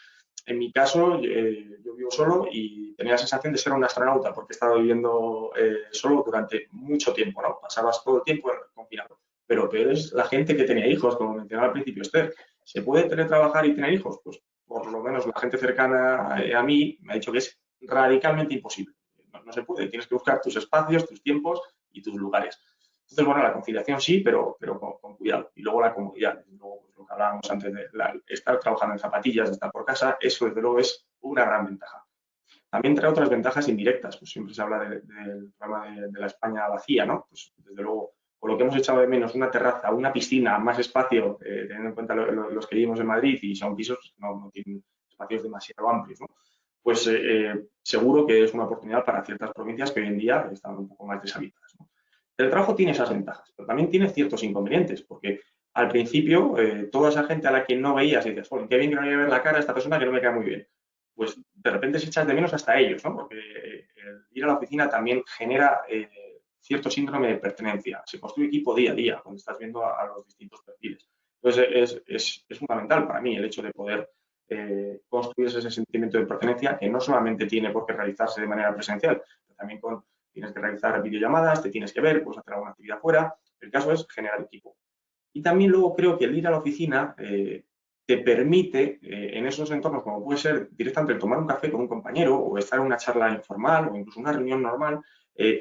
En mi caso, yo vivo solo y tenía la sensación de ser un astronauta porque he estado viviendo solo durante mucho tiempo, ¿no? Pasabas todo el tiempo confinado. Pero peor es la gente que tenía hijos, como mencionaba al principio Esther. ¿Se puede teletrabajar y tener hijos? Pues por lo menos la gente cercana a mí me ha dicho que es radicalmente imposible. No se puede, tienes que buscar tus espacios, tus tiempos y tus lugares. Entonces, bueno, la conciliación sí, pero con cuidado. Y luego la comodidad, luego pues, lo que hablábamos antes de estar trabajando en zapatillas, de estar por casa, eso desde luego es una gran ventaja. También trae otras ventajas indirectas, pues siempre se habla del problema de la España vacía, ¿no? Pues desde luego, por lo que hemos echado de menos una terraza, una piscina, más espacio, teniendo en cuenta los que vivimos en Madrid y son pisos, no tienen espacios demasiado amplios, ¿no? Pues seguro que es una oportunidad para ciertas provincias que hoy en día están un poco más deshabitadas, ¿no? El trabajo tiene esas ventajas, pero también tiene ciertos inconvenientes, porque al principio toda esa gente a la que no veías y dices, bueno, qué bien que no voy a ver la cara a esta persona que no me cae muy bien, pues de repente se echas de menos hasta ellos, ¿no? Porque el ir a la oficina también genera cierto síndrome de pertenencia. Se construye equipo día a día cuando estás viendo a los distintos perfiles. Entonces es fundamental para mí el hecho de poder construir ese sentimiento de pertenencia que no solamente tiene por qué realizarse de manera presencial, pero también tienes que realizar videollamadas, te tienes que ver, puedes hacer alguna actividad fuera. El caso es generar equipo. Y también luego creo que el ir a la oficina te permite, en esos entornos, como puede ser directamente tomar un café con un compañero o estar en una charla informal o incluso una reunión normal,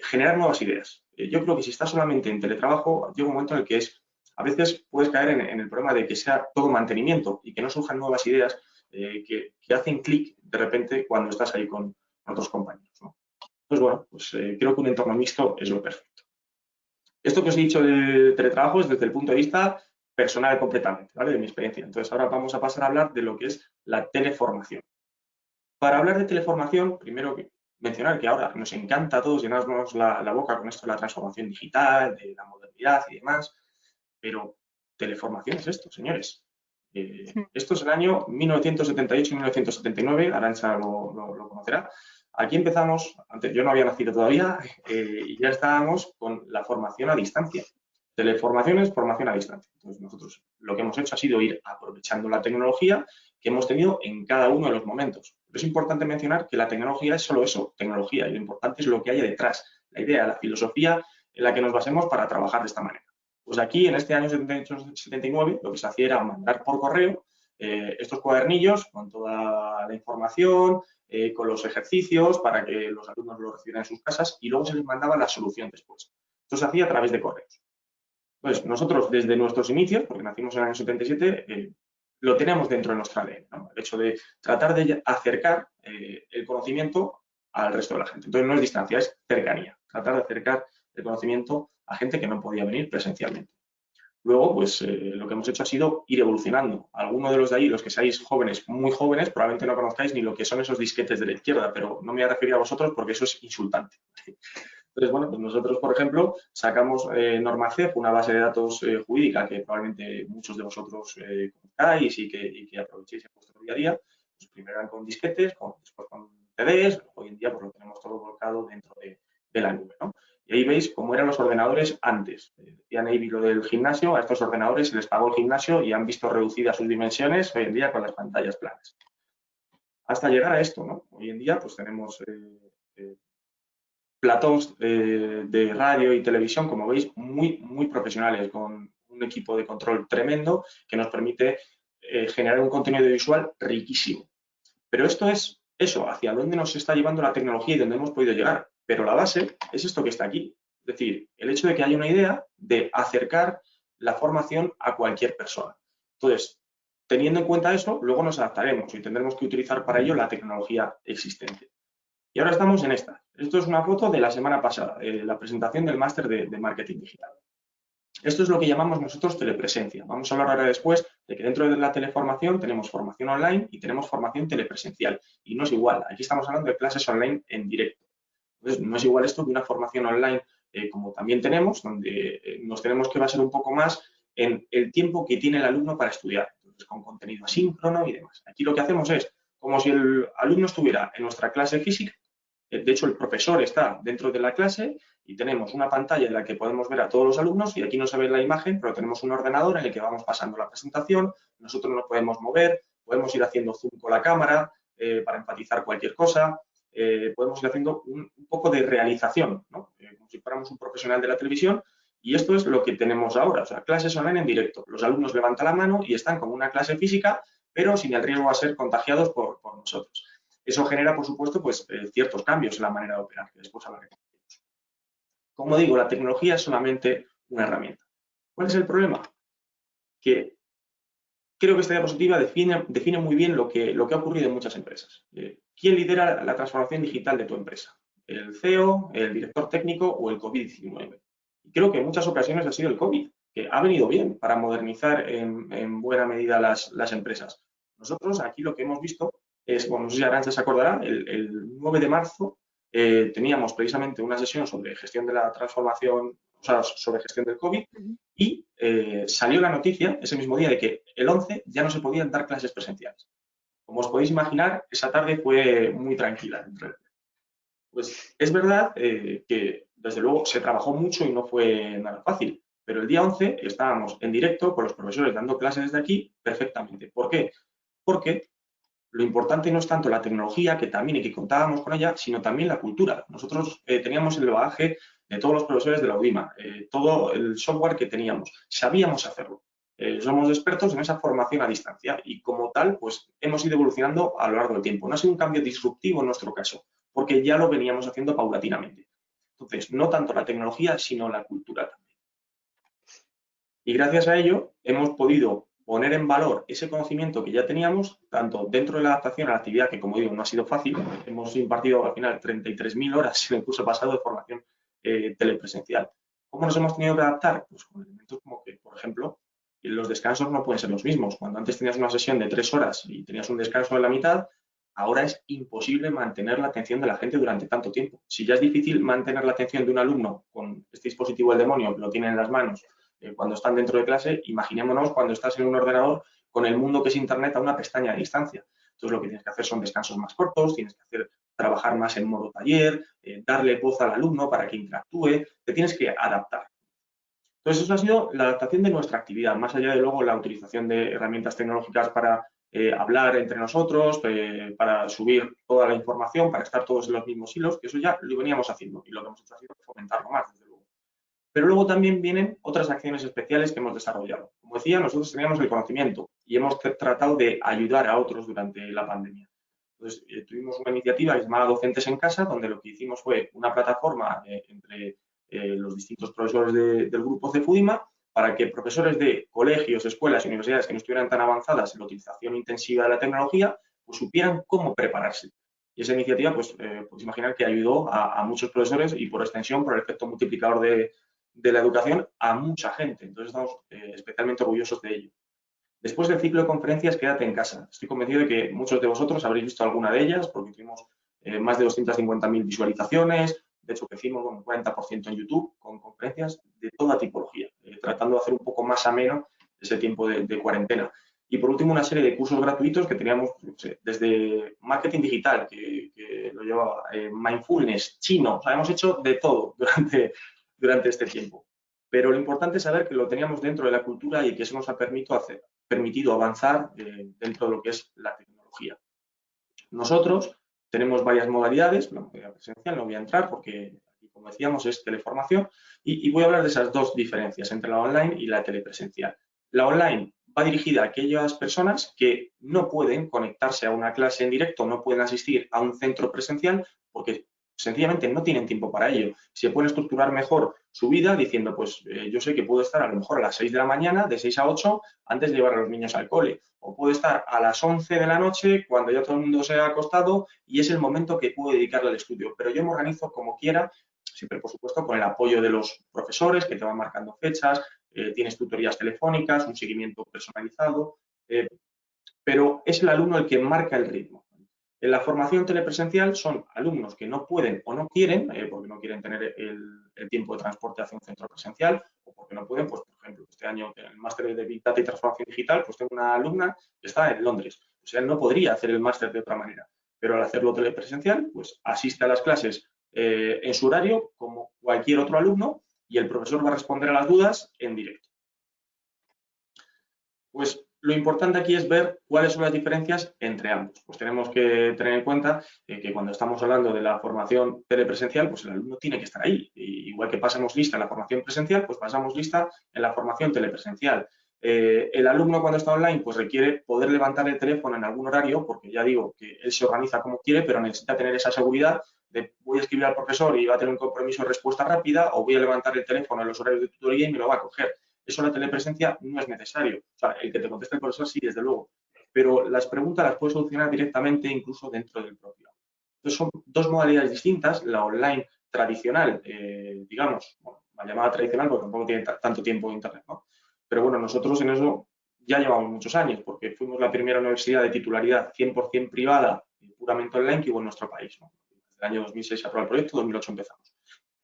generar nuevas ideas. Yo creo que si estás solamente en teletrabajo, llega un momento en el que es a veces puedes caer en el problema de que sea todo mantenimiento y que no surjan nuevas ideas que hacen clic de repente cuando estás ahí con otros compañeros, ¿no? Pues bueno, pues creo que un entorno mixto es lo perfecto. Esto que os he dicho de teletrabajo es desde el punto de vista personal completamente, ¿vale? De mi experiencia. Entonces, ahora vamos a pasar a hablar de lo que es la teleformación. Para hablar de teleformación, primero mencionar que ahora nos encanta a todos llenarnos la boca con esto de la transformación digital, de la modernidad y demás, pero teleformación es esto, señores. Esto es el año 1978-1979, Arantxa lo conocerá. Aquí empezamos, antes yo no había nacido todavía, y ya estábamos con la formación a distancia. Teleformación es formación a distancia. Entonces nosotros lo que hemos hecho ha sido ir aprovechando la tecnología que hemos tenido en cada uno de los momentos. Pero es importante mencionar que la tecnología es solo eso, tecnología, y lo importante es lo que hay detrás, la idea, la filosofía en la que nos basemos para trabajar de esta manera. Pues aquí, en este año 78-79, lo que se hacía era mandar por correo estos cuadernillos con toda la información, con los ejercicios para que los alumnos lo recibieran en sus casas y luego se les mandaba la solución después. Esto se hacía a través de correos. Entonces, nosotros desde nuestros inicios, porque nacimos en el año 77, lo tenemos dentro de nuestra ley, ¿no? El hecho de tratar de acercar el conocimiento al resto de la gente. Entonces, no es distancia, es cercanía. Tratar de acercar el conocimiento a gente que no podía venir presencialmente. Luego, pues lo que hemos hecho ha sido ir evolucionando. Algunos de los de ahí, los que seáis jóvenes, muy jóvenes, probablemente no conozcáis ni lo que son esos disquetes de la izquierda, pero no me voy a referir a vosotros porque eso es insultante. Entonces, bueno, pues nosotros, por ejemplo, sacamos NormaCEF, una base de datos jurídica que probablemente muchos de vosotros conozcáis y que aprovechéis en vuestro día a día. Pues primero eran con disquetes, después con CDs, hoy en día pues lo tenemos todo volcado dentro de la nube, ¿no? Y ahí veis cómo eran los ordenadores antes. Decía Navy lo del gimnasio, a estos ordenadores se les pagó el gimnasio y han visto reducidas sus dimensiones hoy en día con las pantallas planas. Hasta llegar a esto, ¿no? Hoy en día pues tenemos platós de radio y televisión, como veis, muy profesionales, con un equipo de control tremendo que nos permite generar un contenido visual riquísimo. Pero esto es eso, hacia dónde nos está llevando la tecnología y dónde hemos podido llegar. Pero la base es esto que está aquí. Es decir, el hecho de que haya una idea de acercar la formación a cualquier persona. Entonces, teniendo en cuenta eso, luego nos adaptaremos y tendremos que utilizar para ello la tecnología existente. Y ahora estamos en esta. Esto es una foto de la semana pasada, la presentación del máster de marketing digital. Esto es lo que llamamos nosotros telepresencia. Vamos a hablar ahora después de que dentro de la teleformación tenemos formación online y tenemos formación telepresencial. Y no es igual. Aquí estamos hablando de clases online en directo. Entonces, no es igual esto que una formación online como también tenemos, donde nos tenemos que basar un poco más en el tiempo que tiene el alumno para estudiar. Entonces, con contenido asíncrono y demás. Aquí lo que hacemos es como si el alumno estuviera en nuestra clase física. De hecho, el profesor está dentro de la clase y tenemos una pantalla en la que podemos ver a todos los alumnos y aquí no se ve la imagen, pero tenemos un ordenador en el que vamos pasando la presentación, nosotros nos podemos mover, podemos ir haciendo zoom con la cámara para enfatizar cualquier cosa, podemos ir haciendo un poco de realización, ¿no? Como si fuéramos un profesional de la televisión y esto es lo que tenemos ahora, o sea, clases online en directo. Los alumnos levantan la mano y están como una clase física, pero sin el riesgo a ser contagiados por nosotros. Eso genera, por supuesto, pues, ciertos cambios en la manera de operar, que después hablaremos. Como digo, la tecnología es solamente una herramienta. ¿Cuál es el problema? Que creo que esta diapositiva define muy bien lo que ha ocurrido en muchas empresas. ¿Quién lidera la transformación digital de tu empresa? ¿El CEO, el director técnico o el COVID-19? Creo que en muchas ocasiones ha sido el COVID, que ha venido bien para modernizar en buena medida las empresas. Nosotros aquí lo que hemos visto es, bueno, no sé si Arantxa se acordará, el 9 de marzo teníamos precisamente una sesión sobre gestión de la transformación, o sea, sobre gestión del COVID, y salió la noticia ese mismo día de que el 11 ya no se podían dar clases presenciales. Como os podéis imaginar, esa tarde fue muy tranquila. Pues es verdad que, desde luego, se trabajó mucho y no fue nada fácil, pero el día 11 estábamos en directo con los profesores dando clases desde aquí perfectamente. ¿Por qué? Porque lo importante no es tanto la tecnología, que también y que contábamos con ella, sino también la cultura. Nosotros teníamos el bagaje de todos los profesores de la UDIMA, todo el software que teníamos, sabíamos hacerlo. Somos expertos en esa formación a distancia y como tal, pues hemos ido evolucionando a lo largo del tiempo. No ha sido un cambio disruptivo en nuestro caso, porque ya lo veníamos haciendo paulatinamente. Entonces, no tanto la tecnología, sino la cultura también. Y gracias a ello hemos podido poner en valor ese conocimiento que ya teníamos, tanto dentro de la adaptación a la actividad, que como digo, no ha sido fácil. Hemos impartido al final 33.000 horas en el curso pasado de formación telepresencial. ¿Cómo nos hemos tenido que adaptar? Pues con elementos como que, por ejemplo, los descansos no pueden ser los mismos. Cuando antes tenías una sesión de 3 horas y tenías un descanso de la mitad, ahora es imposible mantener la atención de la gente durante tanto tiempo. Si ya es difícil mantener la atención de un alumno con este dispositivo del demonio que lo tiene en las manos cuando están dentro de clase, imaginémonos cuando estás en un ordenador con el mundo que es Internet a una pestaña de distancia. Entonces lo que tienes que hacer son descansos más cortos, tienes que trabajar más en modo taller, darle voz al alumno para que interactúe, te tienes que adaptar. Entonces eso ha sido la adaptación de nuestra actividad, más allá de luego la utilización de herramientas tecnológicas para hablar entre nosotros, para subir toda la información, para estar todos en los mismos hilos, que eso ya lo veníamos haciendo y lo que hemos hecho ha sido fomentarlo más, desde luego. Pero luego también vienen otras acciones especiales que hemos desarrollado. Como decía, nosotros teníamos el conocimiento y hemos tratado de ayudar a otros durante la pandemia. Entonces, tuvimos una iniciativa llamada Docentes en Casa, donde lo que hicimos fue una plataforma entre los distintos profesores del grupo CEFUDIMA para que profesores de colegios, escuelas y universidades que no estuvieran tan avanzadas en la utilización intensiva de la tecnología, pues supieran cómo prepararse. Y esa iniciativa, pues, podéis imaginar que ayudó a muchos profesores y, por extensión, por el efecto multiplicador de la educación, a mucha gente. Entonces, estamos especialmente orgullosos de ello. Después del ciclo de conferencias, quédate en casa. Estoy convencido de que muchos de vosotros habréis visto alguna de ellas, porque tuvimos más de 250.000 visualizaciones. De hecho, crecimos un 40% en YouTube con conferencias de toda tipología, tratando de hacer un poco más ameno ese tiempo de cuarentena. Y por último, una serie de cursos gratuitos que teníamos, no sé, desde marketing digital, que lo llevaba, mindfulness, chino, o sea, hemos hecho de todo durante este tiempo. Pero lo importante es saber que lo teníamos dentro de la cultura y que eso nos ha permitido avanzar dentro de lo que es la tecnología. Nosotros tenemos varias modalidades, la modalidad presencial no voy a entrar porque aquí, como decíamos, es teleformación y voy a hablar de esas dos diferencias entre la online y la telepresencial. La online va dirigida a aquellas personas que no pueden conectarse a una clase en directo, no pueden asistir a un centro presencial porque sencillamente no tienen tiempo para ello. Se pueden estructurar mejor su vida diciendo, pues yo sé que puedo estar a lo mejor a las 6 de la mañana, de 6 a 8, antes de llevar a los niños al cole. O puedo estar a las 11 de la noche, cuando ya todo el mundo se ha acostado, y es el momento que puedo dedicarle al estudio. Pero yo me organizo como quiera, siempre, por supuesto, con el apoyo de los profesores que te van marcando fechas, tienes tutorías telefónicas, un seguimiento personalizado, pero es el alumno el que marca el ritmo. En la formación telepresencial son alumnos que no pueden o no quieren, porque no quieren tener el tiempo de transporte hacia un centro presencial, o porque no pueden, pues por ejemplo, este año en el máster de Big Data y Transformación Digital, pues tengo una alumna que está en Londres. O sea, no podría hacer el máster de otra manera, pero al hacerlo telepresencial, pues asiste a las clases en su horario como cualquier otro alumno y el profesor va a responder a las dudas en directo. Pues lo importante aquí es ver cuáles son las diferencias entre ambos. Pues tenemos que tener en cuenta que cuando estamos hablando de la formación telepresencial, pues el alumno tiene que estar ahí. Igual que pasamos lista en la formación presencial, pues pasamos lista en la formación telepresencial. El alumno cuando está online, pues requiere poder levantar el teléfono en algún horario, porque ya digo que él se organiza como quiere, pero necesita tener esa seguridad de voy a escribir al profesor y va a tener un compromiso de respuesta rápida, o voy a levantar el teléfono en los horarios de tutoría y me lo va a coger. Eso en la telepresencia no es necesario. O sea, el que te conteste el profesor sí, desde luego. Pero las preguntas las puedes solucionar directamente incluso dentro del propio. Entonces son dos modalidades distintas. La online tradicional, digamos, bueno, la llamada tradicional porque tampoco tiene tanto tiempo de internet, ¿no? Pero bueno, nosotros en eso ya llevamos muchos años porque fuimos la primera universidad de titularidad 100% privada y puramente online que hubo en nuestro país, ¿no? Desde el año 2006 se aprobó el proyecto, 2008 empezamos.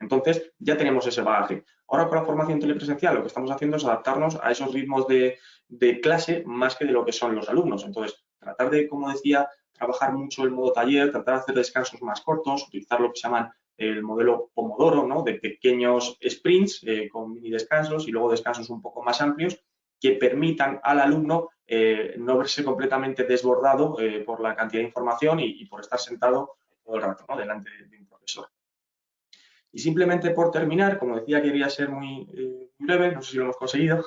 Entonces, ya tenemos ese bagaje. Ahora, con la formación telepresencial, lo que estamos haciendo es adaptarnos a esos ritmos de clase más que de lo que son los alumnos. Entonces, tratar de, como decía, trabajar mucho el modo taller, tratar de hacer descansos más cortos, utilizar lo que se llaman el modelo Pomodoro, ¿no? De pequeños sprints con mini descansos y luego descansos un poco más amplios que permitan al alumno no verse completamente desbordado por la cantidad de información y por estar sentado todo el rato, ¿no? Delante de un profesor. Y simplemente por terminar, como decía, quería ser muy breve, no sé si lo hemos conseguido,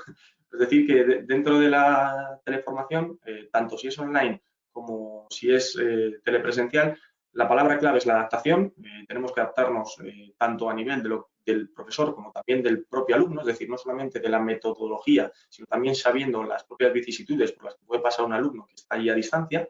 es decir, que dentro de la teleformación, tanto si es online como si es telepresencial, la palabra clave es la adaptación. Tenemos tenemos que adaptarnos tanto a nivel del profesor como también del propio alumno, es decir, no solamente de la metodología, sino también sabiendo las propias vicisitudes por las que puede pasar un alumno que está ahí a distancia.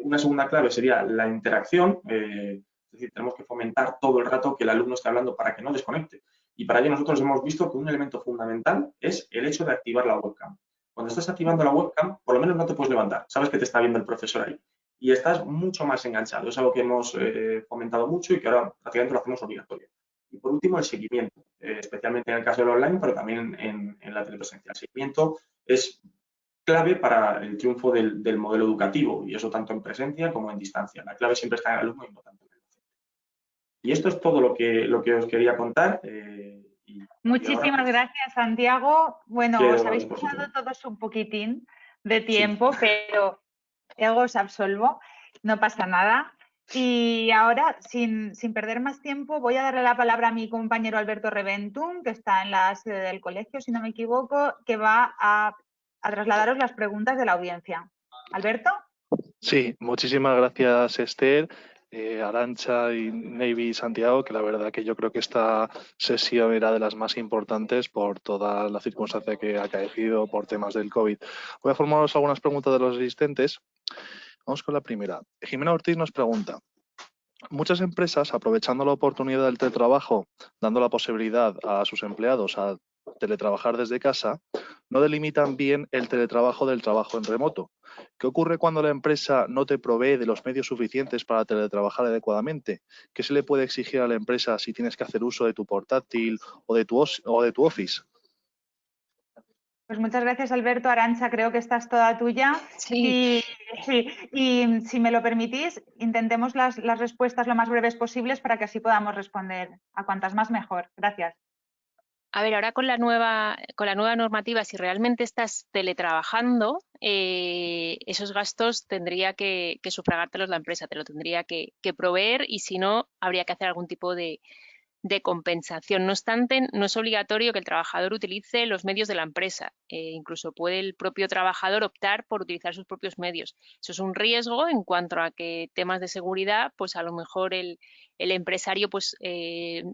Una segunda clave sería la interacción, es decir, tenemos que fomentar todo el rato que el alumno esté hablando para que no desconecte. Y para ello nosotros hemos visto que un elemento fundamental es el hecho de activar la webcam. Cuando estás activando la webcam, por lo menos no te puedes levantar, sabes que te está viendo el profesor ahí y estás mucho más enganchado. Es algo que hemos fomentado mucho y que ahora prácticamente lo hacemos obligatorio. Y por último, el seguimiento, especialmente en el caso del online, pero también en la telepresencia. El seguimiento es clave para el triunfo del modelo educativo, y eso tanto en presencia como en distancia. La clave siempre está en el alumno y no tanto en el docente. Y esto es todo lo que os quería contar. Muchísimas ahora, gracias, Santiago. Bueno, os habéis pasado todos un poquitín de tiempo, sí, pero yo os absolvo, no pasa nada. Y ahora, sin perder más tiempo, voy a darle la palabra a mi compañero Alberto Reventum, que está en la sede del colegio, si no me equivoco, que va a trasladaros las preguntas de la audiencia. ¿Alberto? Sí, muchísimas gracias, Esther, Arantxa y Neivi y Santiago, que la verdad que yo creo que esta sesión era de las más importantes por toda la circunstancia que ha acaecido por temas del COVID. Voy a formularos algunas preguntas de los asistentes. Vamos con la primera. Jimena Ortiz nos pregunta: muchas empresas, aprovechando la oportunidad del teletrabajo, dando la posibilidad a sus empleados a teletrabajar desde casa, no delimitan bien el teletrabajo del trabajo en remoto. ¿Qué ocurre cuando la empresa no te provee de los medios suficientes para teletrabajar adecuadamente? ¿Qué se le puede exigir a la empresa si tienes que hacer uso de tu portátil o de tu Office? Pues muchas gracias, Alberto. Arantxa, creo que esta es toda tuya. Sí. Y si me lo permitís, intentemos las respuestas lo más breves posibles para que así podamos responder a cuantas más mejor. Gracias. A ver, ahora con la nueva normativa, si realmente estás teletrabajando, esos gastos tendría que sufragártelos la empresa, te lo tendría que proveer, y si no, habría que hacer algún tipo de compensación. No obstante, no es obligatorio que el trabajador utilice los medios de la empresa. Incluso puede el propio trabajador optar por utilizar sus propios medios. Eso es un riesgo en cuanto a que temas de seguridad, pues a lo mejor el empresario pues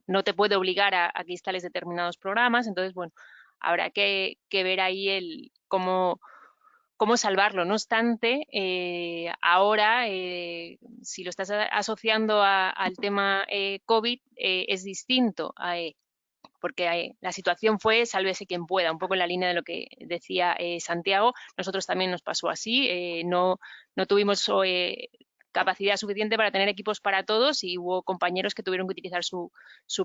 no te puede obligar a que instales determinados programas. Entonces, bueno, habrá que ver ahí cómo salvarlo. No obstante, ahora, si lo estás asociando al tema COVID, es distinto, porque la situación fue sálvese quien pueda, un poco en la línea de lo que decía Santiago. Nosotros también nos pasó así, no tuvimos capacidad suficiente para tener equipos para todos, y hubo compañeros que tuvieron que utilizar su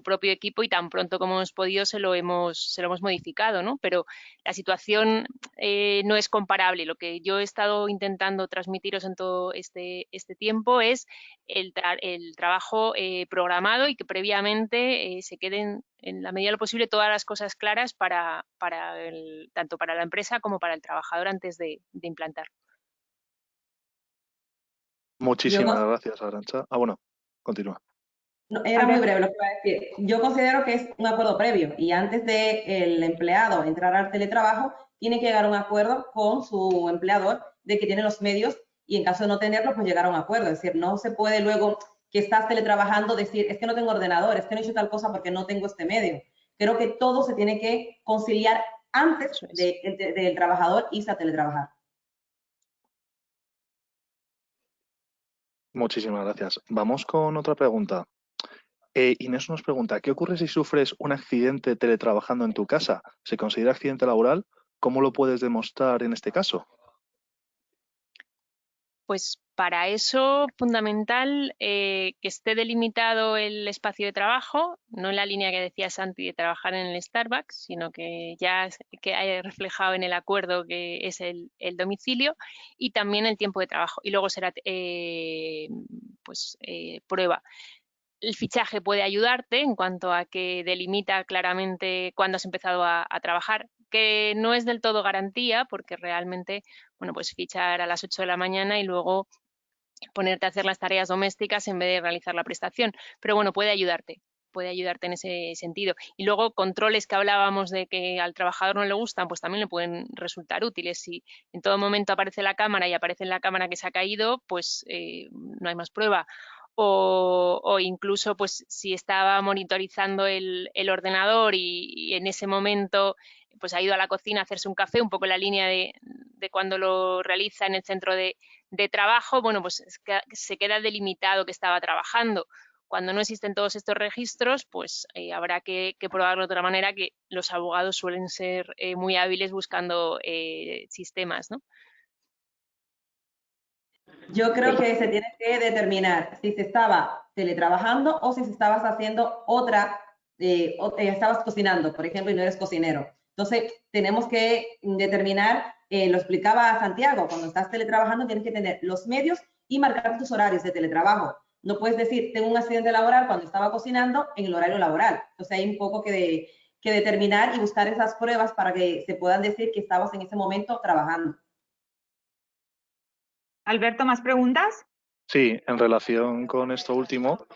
propio equipo, y tan pronto como hemos podido se lo hemos modificado, ¿no? Pero la situación no es comparable. Lo que yo he estado intentando transmitiros en todo este tiempo es el trabajo programado, y que previamente se queden en la medida de lo posible todas las cosas claras tanto para la empresa como para el trabajador antes de implantar. Muchísimas gracias, Arantxa. Bueno, continúa. No, era muy breve lo que iba a decir. Yo considero que es un acuerdo previo, y antes de el empleado entrar al teletrabajo, tiene que llegar a un acuerdo con su empleador de que tiene los medios, y en caso de no tenerlos, pues llegar a un acuerdo. Es decir, no se puede luego que estás teletrabajando decir, es que no tengo ordenador, es que no he hecho tal cosa porque no tengo este medio. Creo que todo se tiene que conciliar antes del trabajador irse a teletrabajar. Muchísimas gracias. Vamos con otra pregunta. Inés nos pregunta: ¿qué ocurre si sufres un accidente teletrabajando en tu casa? ¿Se considera accidente laboral? ¿Cómo lo puedes demostrar en este caso? Pues para eso, fundamental que esté delimitado el espacio de trabajo, no en la línea que decía Santi de trabajar en el Starbucks, sino que ya que haya reflejado en el acuerdo que es el domicilio, y también el tiempo de trabajo. Y luego será prueba. El fichaje puede ayudarte en cuanto a que delimita claramente cuándo has empezado a trabajar, que no es del todo garantía, porque realmente, bueno, pues fichar a las 8 de la mañana y luego ponerte a hacer las tareas domésticas en vez de realizar la prestación. Pero bueno, puede ayudarte en ese sentido. Y luego controles que hablábamos de que al trabajador no le gustan, pues también le pueden resultar útiles. Si en todo momento aparece la cámara y aparece en la cámara que se ha caído, pues no hay más prueba. o incluso pues si estaba monitorizando el ordenador y en ese momento pues ha ido a la cocina a hacerse un café, un poco en la línea de cuando lo realiza en el centro de trabajo, bueno, pues se queda delimitado que estaba trabajando. Cuando no existen todos estos registros, pues habrá que probarlo de otra manera, que los abogados suelen ser muy hábiles buscando sistemas, ¿no? Yo creo que se tiene que determinar si se estaba teletrabajando o si se estabas haciendo estabas cocinando, por ejemplo, y no eres cocinero. Entonces, tenemos que determinar, lo explicaba Santiago, cuando estás teletrabajando tienes que tener los medios y marcar tus horarios de teletrabajo. No puedes decir, tengo un accidente laboral cuando estaba cocinando en el horario laboral. Entonces, hay un poco que determinar y buscar esas pruebas para que se puedan decir que estabas en ese momento trabajando. Alberto, ¿más preguntas? Sí, en relación con esto último,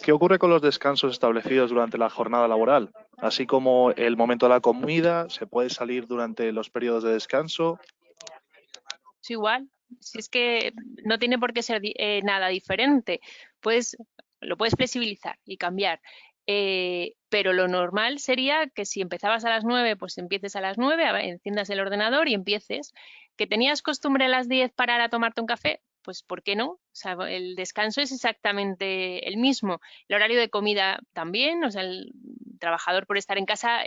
¿qué ocurre con los descansos establecidos durante la jornada laboral? Así como el momento de la comida, ¿se puede salir durante los periodos de descanso? Es igual, si es que no tiene por qué ser nada diferente, lo puedes flexibilizar y cambiar. Pero lo normal sería que si empezabas a las 9, pues empieces a las 9, enciendas el ordenador y empieces. ¿Que tenías costumbre a las 10 parar a tomarte un café? Pues ¿por qué no? O sea, el descanso es exactamente el mismo. El horario de comida también, o sea, el trabajador por estar en casa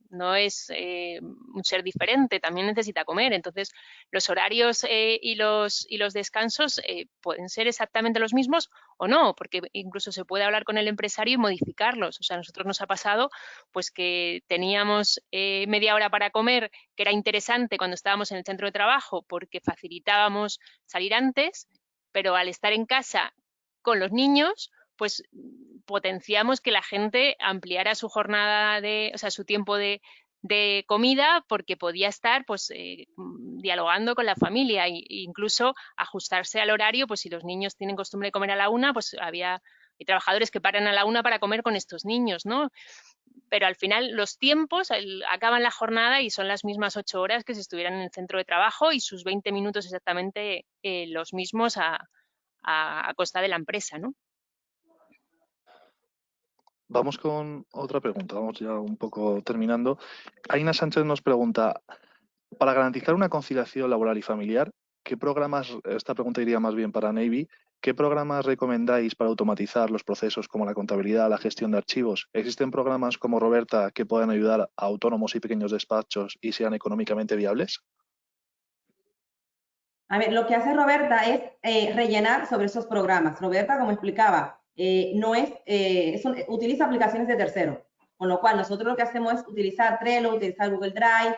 no es un ser diferente, también necesita comer. Entonces, los horarios y los descansos pueden ser exactamente los mismos o no, porque incluso se puede hablar con el empresario y modificarlos. O sea, a nosotros nos ha pasado pues que teníamos media hora para comer, que era interesante cuando estábamos en el centro de trabajo porque facilitábamos salir antes, pero al estar en casa con los niños, pues potenciamos que la gente ampliara su jornada o sea, su tiempo de comida porque podía estar pues dialogando con la familia e incluso ajustarse al horario, pues si los niños tienen costumbre de comer a la 1, pues hay trabajadores que paran a la 1 para comer con estos niños, ¿no? Pero al final los tiempos acaban la jornada y son las mismas 8 horas que si estuvieran en el centro de trabajo y sus 20 minutos exactamente los mismos a costa de la empresa, ¿no? Vamos con otra pregunta, vamos ya un poco terminando. Aina Sánchez nos pregunta, para garantizar una conciliación laboral y familiar, ¿qué programas, esta pregunta iría más bien para Navy, qué programas recomendáis para automatizar los procesos como la contabilidad, la gestión de archivos? ¿Existen programas como Roberta que puedan ayudar a autónomos y pequeños despachos y sean económicamente viables? A ver, lo que hace Roberta es rellenar sobre esos programas. Roberta, como explicaba, utiliza aplicaciones de terceros, con lo cual nosotros lo que hacemos es utilizar Trello, utilizar Google Drive,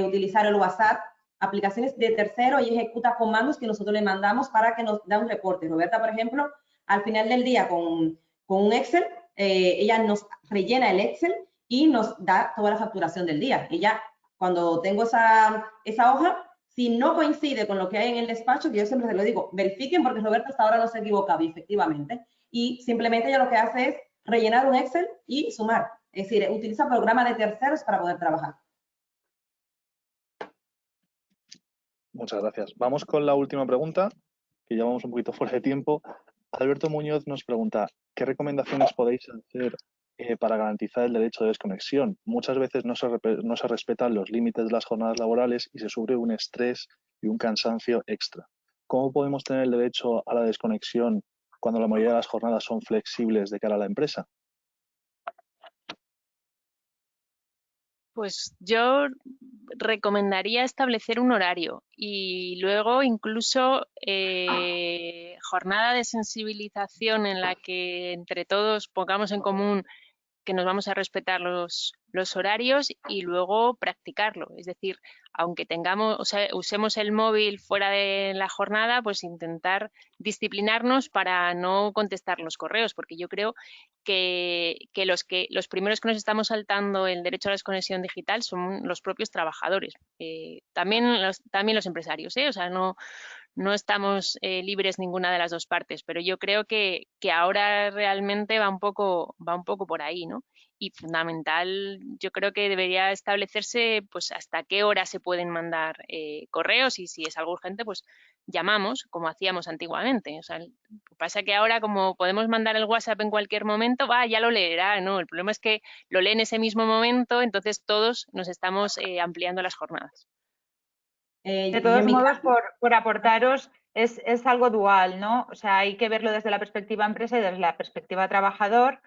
utilizar el WhatsApp, aplicaciones de tercero y ejecuta comandos que nosotros le mandamos para que nos da un reporte. Roberta, por ejemplo, al final del día con un Excel, ella nos rellena el Excel y nos da toda la facturación del día. Ella, cuando tengo esa hoja, si no coincide con lo que hay en el despacho, que yo siempre se lo digo, verifiquen porque Roberta hasta ahora no se ha equivocado, efectivamente. Y simplemente ella lo que hace es rellenar un Excel y sumar. Es decir, utiliza programas de terceros para poder trabajar. Muchas gracias. Vamos con la última pregunta, que ya vamos un poquito fuera de tiempo. Alberto Muñoz nos pregunta, ¿qué recomendaciones podéis hacer para garantizar el derecho de desconexión? Muchas veces no se respetan los límites de las jornadas laborales y se sufre un estrés y un cansancio extra. ¿Cómo podemos tener el derecho a la desconexión cuando la mayoría de las jornadas son flexibles de cara a la empresa? Pues yo recomendaría establecer un horario y luego incluso jornada de sensibilización en la que entre todos pongamos en común que nos vamos a respetar los horarios y luego practicarlo. Es decir, aunque usemos el móvil fuera de la jornada, pues intentar disciplinarnos para no contestar los correos, porque yo creo que los primeros que nos estamos saltando el derecho a la desconexión digital son los propios trabajadores. También los empresarios, o sea, no estamos libres ninguna de las dos partes, pero yo creo que ahora realmente va un poco por ahí, ¿no? Y fundamental, yo creo que debería establecerse pues hasta qué hora se pueden mandar correos y si es algo urgente, pues llamamos como hacíamos antiguamente. O sea, lo que pasa es que ahora, como podemos mandar el WhatsApp en cualquier momento, ya lo leerá, ¿no? El problema es que lo lee en ese mismo momento, entonces todos nos estamos ampliando las jornadas. De todos modos, por aportaros, es algo dual, ¿no? O sea, hay que verlo desde la perspectiva empresa y desde la perspectiva trabajador.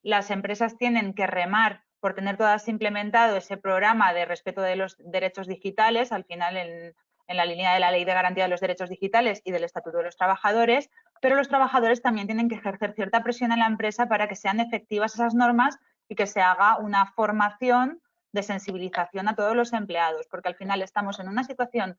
Las empresas tienen que remar por tener todas implementado ese programa de respeto de los derechos digitales, al final en la línea de la Ley de Garantía de los Derechos Digitales y del Estatuto de los Trabajadores, pero los trabajadores también tienen que ejercer cierta presión en la empresa para que sean efectivas esas normas y que se haga una formación de sensibilización a todos los empleados, porque al final estamos en una situación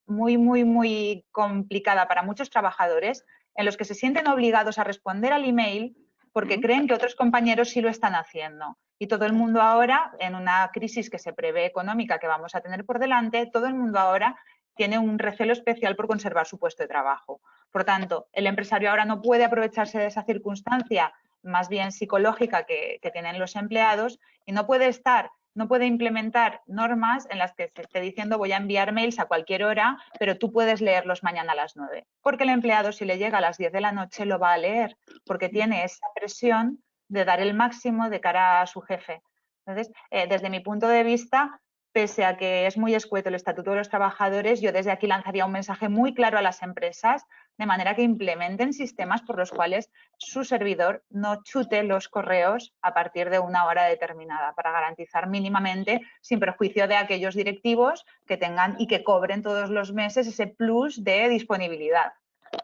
muy complicada para muchos trabajadores en los que se sienten obligados a responder al email porque creen que otros compañeros sí lo están haciendo. Y todo el mundo ahora, en una crisis que se prevé económica que vamos a tener por delante, todo el mundo ahora tiene un recelo especial por conservar su puesto de trabajo. Por tanto, el empresario ahora no puede aprovecharse de esa circunstancia más bien psicológica que tienen los empleados y no puede implementar normas en las que se esté diciendo voy a enviar mails a cualquier hora, pero tú puedes leerlos mañana a las 9. Porque el empleado, si le llega a las 10 de la noche, lo va a leer, porque tiene esa presión de dar el máximo de cara a su jefe. Entonces, desde mi punto de vista, pese a que es muy escueto el Estatuto de los Trabajadores, yo desde aquí lanzaría un mensaje muy claro a las empresas, de manera que implementen sistemas por los cuales su servidor no chute los correos a partir de una hora determinada, para garantizar mínimamente, sin perjuicio de aquellos directivos que tengan y que cobren todos los meses ese plus de disponibilidad.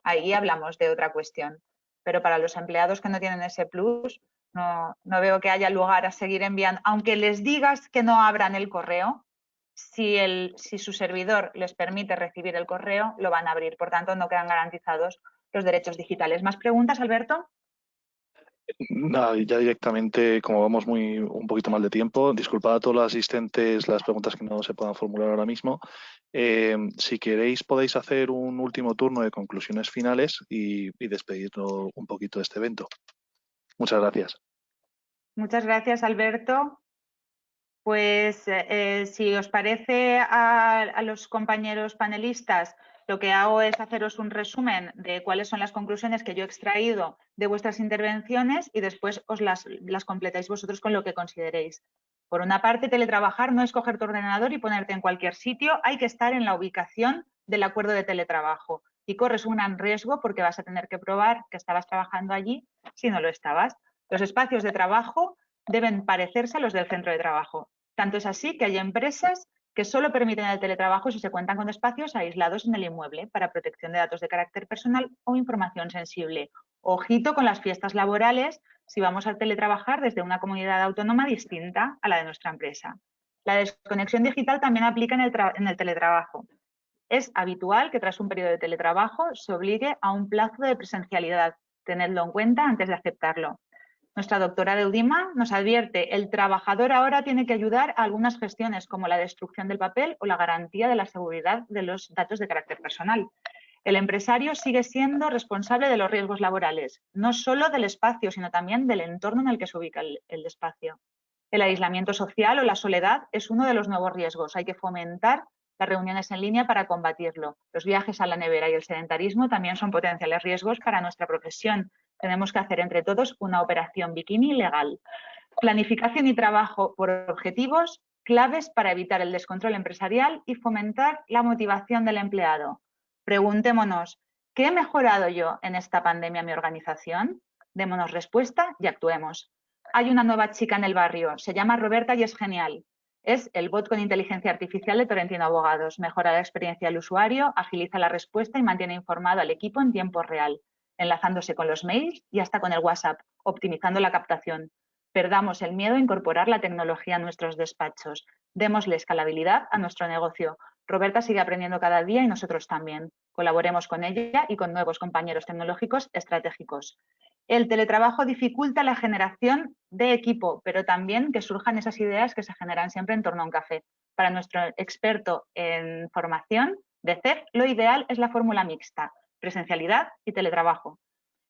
Ahí hablamos de otra cuestión. Pero para los empleados que no tienen ese plus, no veo que haya lugar a seguir enviando. Aunque les digas que no abran el correo, si su servidor les permite recibir el correo, lo van a abrir. Por tanto, no quedan garantizados los derechos digitales. ¿Más preguntas, Alberto? Nada, ya directamente, como vamos un poquito mal de tiempo, disculpad a todos los asistentes las preguntas que no se puedan formular ahora mismo. Si queréis, podéis hacer un último turno de conclusiones finales y despedirnos un poquito de este evento. Muchas gracias. Muchas gracias, Alberto. Pues si os parece a los compañeros panelistas, lo que hago es haceros un resumen de cuáles son las conclusiones que yo he extraído de vuestras intervenciones y después os las completáis vosotros con lo que consideréis. Por una parte, teletrabajar no es coger tu ordenador y ponerte en cualquier sitio, hay que estar en la ubicación del acuerdo de teletrabajo y corres un gran riesgo porque vas a tener que probar que estabas trabajando allí si no lo estabas. Los espacios de trabajo deben parecerse a los del centro de trabajo. Tanto es así que hay empresas que solo permiten el teletrabajo si se cuentan con espacios aislados en el inmueble para protección de datos de carácter personal o información sensible. Ojito con las fiestas laborales si vamos a teletrabajar desde una comunidad autónoma distinta a la de nuestra empresa. La desconexión digital también aplica en el teletrabajo. Es habitual que tras un periodo de teletrabajo se obligue a un plazo de presencialidad. Tenedlo en cuenta antes de aceptarlo. Nuestra doctora de Udima nos advierte, el trabajador ahora tiene que ayudar a algunas gestiones como la destrucción del papel o la garantía de la seguridad de los datos de carácter personal. El empresario sigue siendo responsable de los riesgos laborales, no solo del espacio, sino también del entorno en el que se ubica el espacio. El aislamiento social o la soledad es uno de los nuevos riesgos. Hay que fomentar las reuniones en línea para combatirlo. Los viajes a la nevera y el sedentarismo también son potenciales riesgos para nuestra profesión. Tenemos que hacer entre todos una operación bikini legal. Planificación y trabajo por objetivos, claves para evitar el descontrol empresarial y fomentar la motivación del empleado. Preguntémonos, ¿qué he mejorado yo en esta pandemia en mi organización? Démonos respuesta y actuemos. Hay una nueva chica en el barrio, se llama Roberta y es genial. Es el bot con inteligencia artificial de Torrentino Abogados. Mejora la experiencia del usuario, agiliza la respuesta y mantiene informado al equipo en tiempo real, enlazándose con los mails y hasta con el WhatsApp, optimizando la captación. Perdamos el miedo a incorporar la tecnología a nuestros despachos. Démosle escalabilidad a nuestro negocio. Roberta sigue aprendiendo cada día y nosotros también. Colaboremos con ella y con nuevos compañeros tecnológicos estratégicos. El teletrabajo dificulta la generación de equipo, pero también que surjan esas ideas que se generan siempre en torno a un café. Para nuestro experto en formación de CEF, lo ideal es la fórmula mixta, presencialidad y teletrabajo.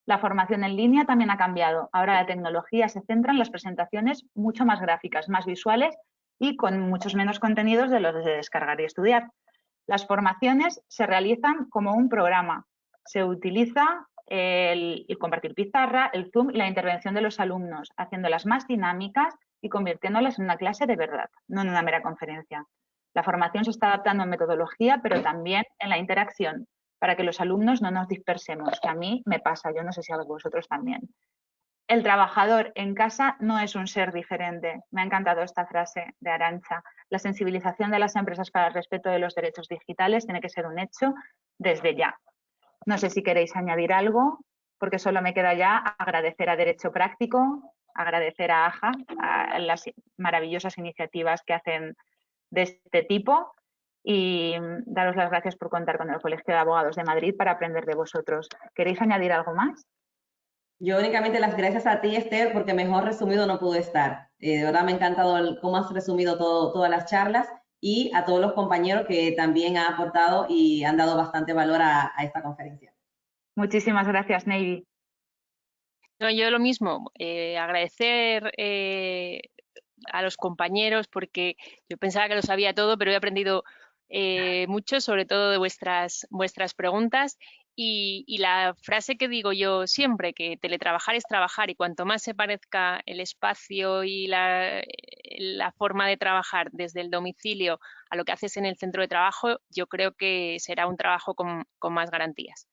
La formación en línea también ha cambiado. Ahora la tecnología se centra en las presentaciones mucho más gráficas, más visuales y con muchos menos contenidos de los de descargar y estudiar. Las formaciones se realizan como un programa. Se utiliza el compartir pizarra, el Zoom y la intervención de los alumnos, haciéndolas más dinámicas y convirtiéndolas en una clase de verdad, no en una mera conferencia. La formación se está adaptando en metodología, pero también en la interacción, para que los alumnos no nos dispersemos, que a mí me pasa, yo no sé si a vosotros también. El trabajador en casa no es un ser diferente. Me ha encantado esta frase de Arantxa. La sensibilización de las empresas para el respeto de los derechos digitales tiene que ser un hecho desde ya. No sé si queréis añadir algo, porque solo me queda ya agradecer a Derecho Práctico, agradecer a AJA, a las maravillosas iniciativas que hacen de este tipo y daros las gracias por contar con el Colegio de Abogados de Madrid para aprender de vosotros. ¿Queréis añadir algo más? Yo únicamente las gracias a ti, Esther, porque mejor resumido no pudo estar. De verdad me ha encantado cómo has resumido todas las charlas y a todos los compañeros que también han aportado y han dado bastante valor a esta conferencia. Muchísimas gracias, Navy. No, yo lo mismo, agradecer a los compañeros porque yo pensaba que lo sabía todo, pero he aprendido mucho, sobre todo de vuestras preguntas. Y la frase que digo yo siempre, que teletrabajar es trabajar y cuanto más se parezca el espacio y la forma de trabajar desde el domicilio a lo que haces en el centro de trabajo, yo creo que será un trabajo con más garantías.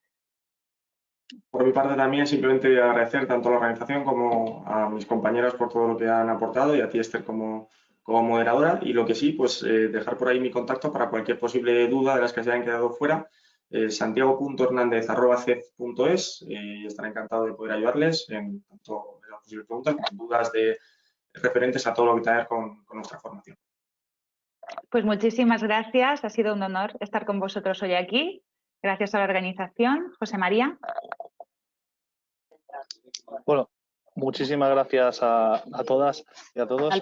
Por mi parte también simplemente agradecer tanto a la organización como a mis compañeras por todo lo que han aportado y a ti, Esther, como moderadora. Y lo que sí, pues dejar por ahí mi contacto para cualquier posible duda de las que se hayan quedado fuera. santiago.hernandez@cef.es y estaré encantado de poder ayudarles en tanto en las posibles preguntas como en dudas referentes a todo lo que tenga que ver con nuestra formación. Pues muchísimas gracias, ha sido un honor estar con vosotros hoy aquí. Gracias a la organización. José María. Bueno, muchísimas gracias a todas y a todos.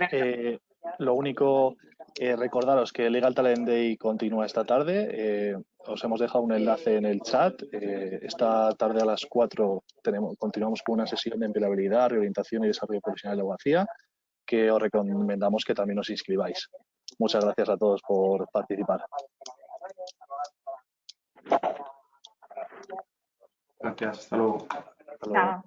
Lo único, recordaros que Legal Talent Day continúa esta tarde. Os hemos dejado un enlace en el chat. Esta tarde a las 4 continuamos con una sesión de empleabilidad, reorientación y desarrollo profesional de abogacía, que os recomendamos que también os inscribáis. Muchas gracias a todos por participar. Gracias, hasta luego. Chao.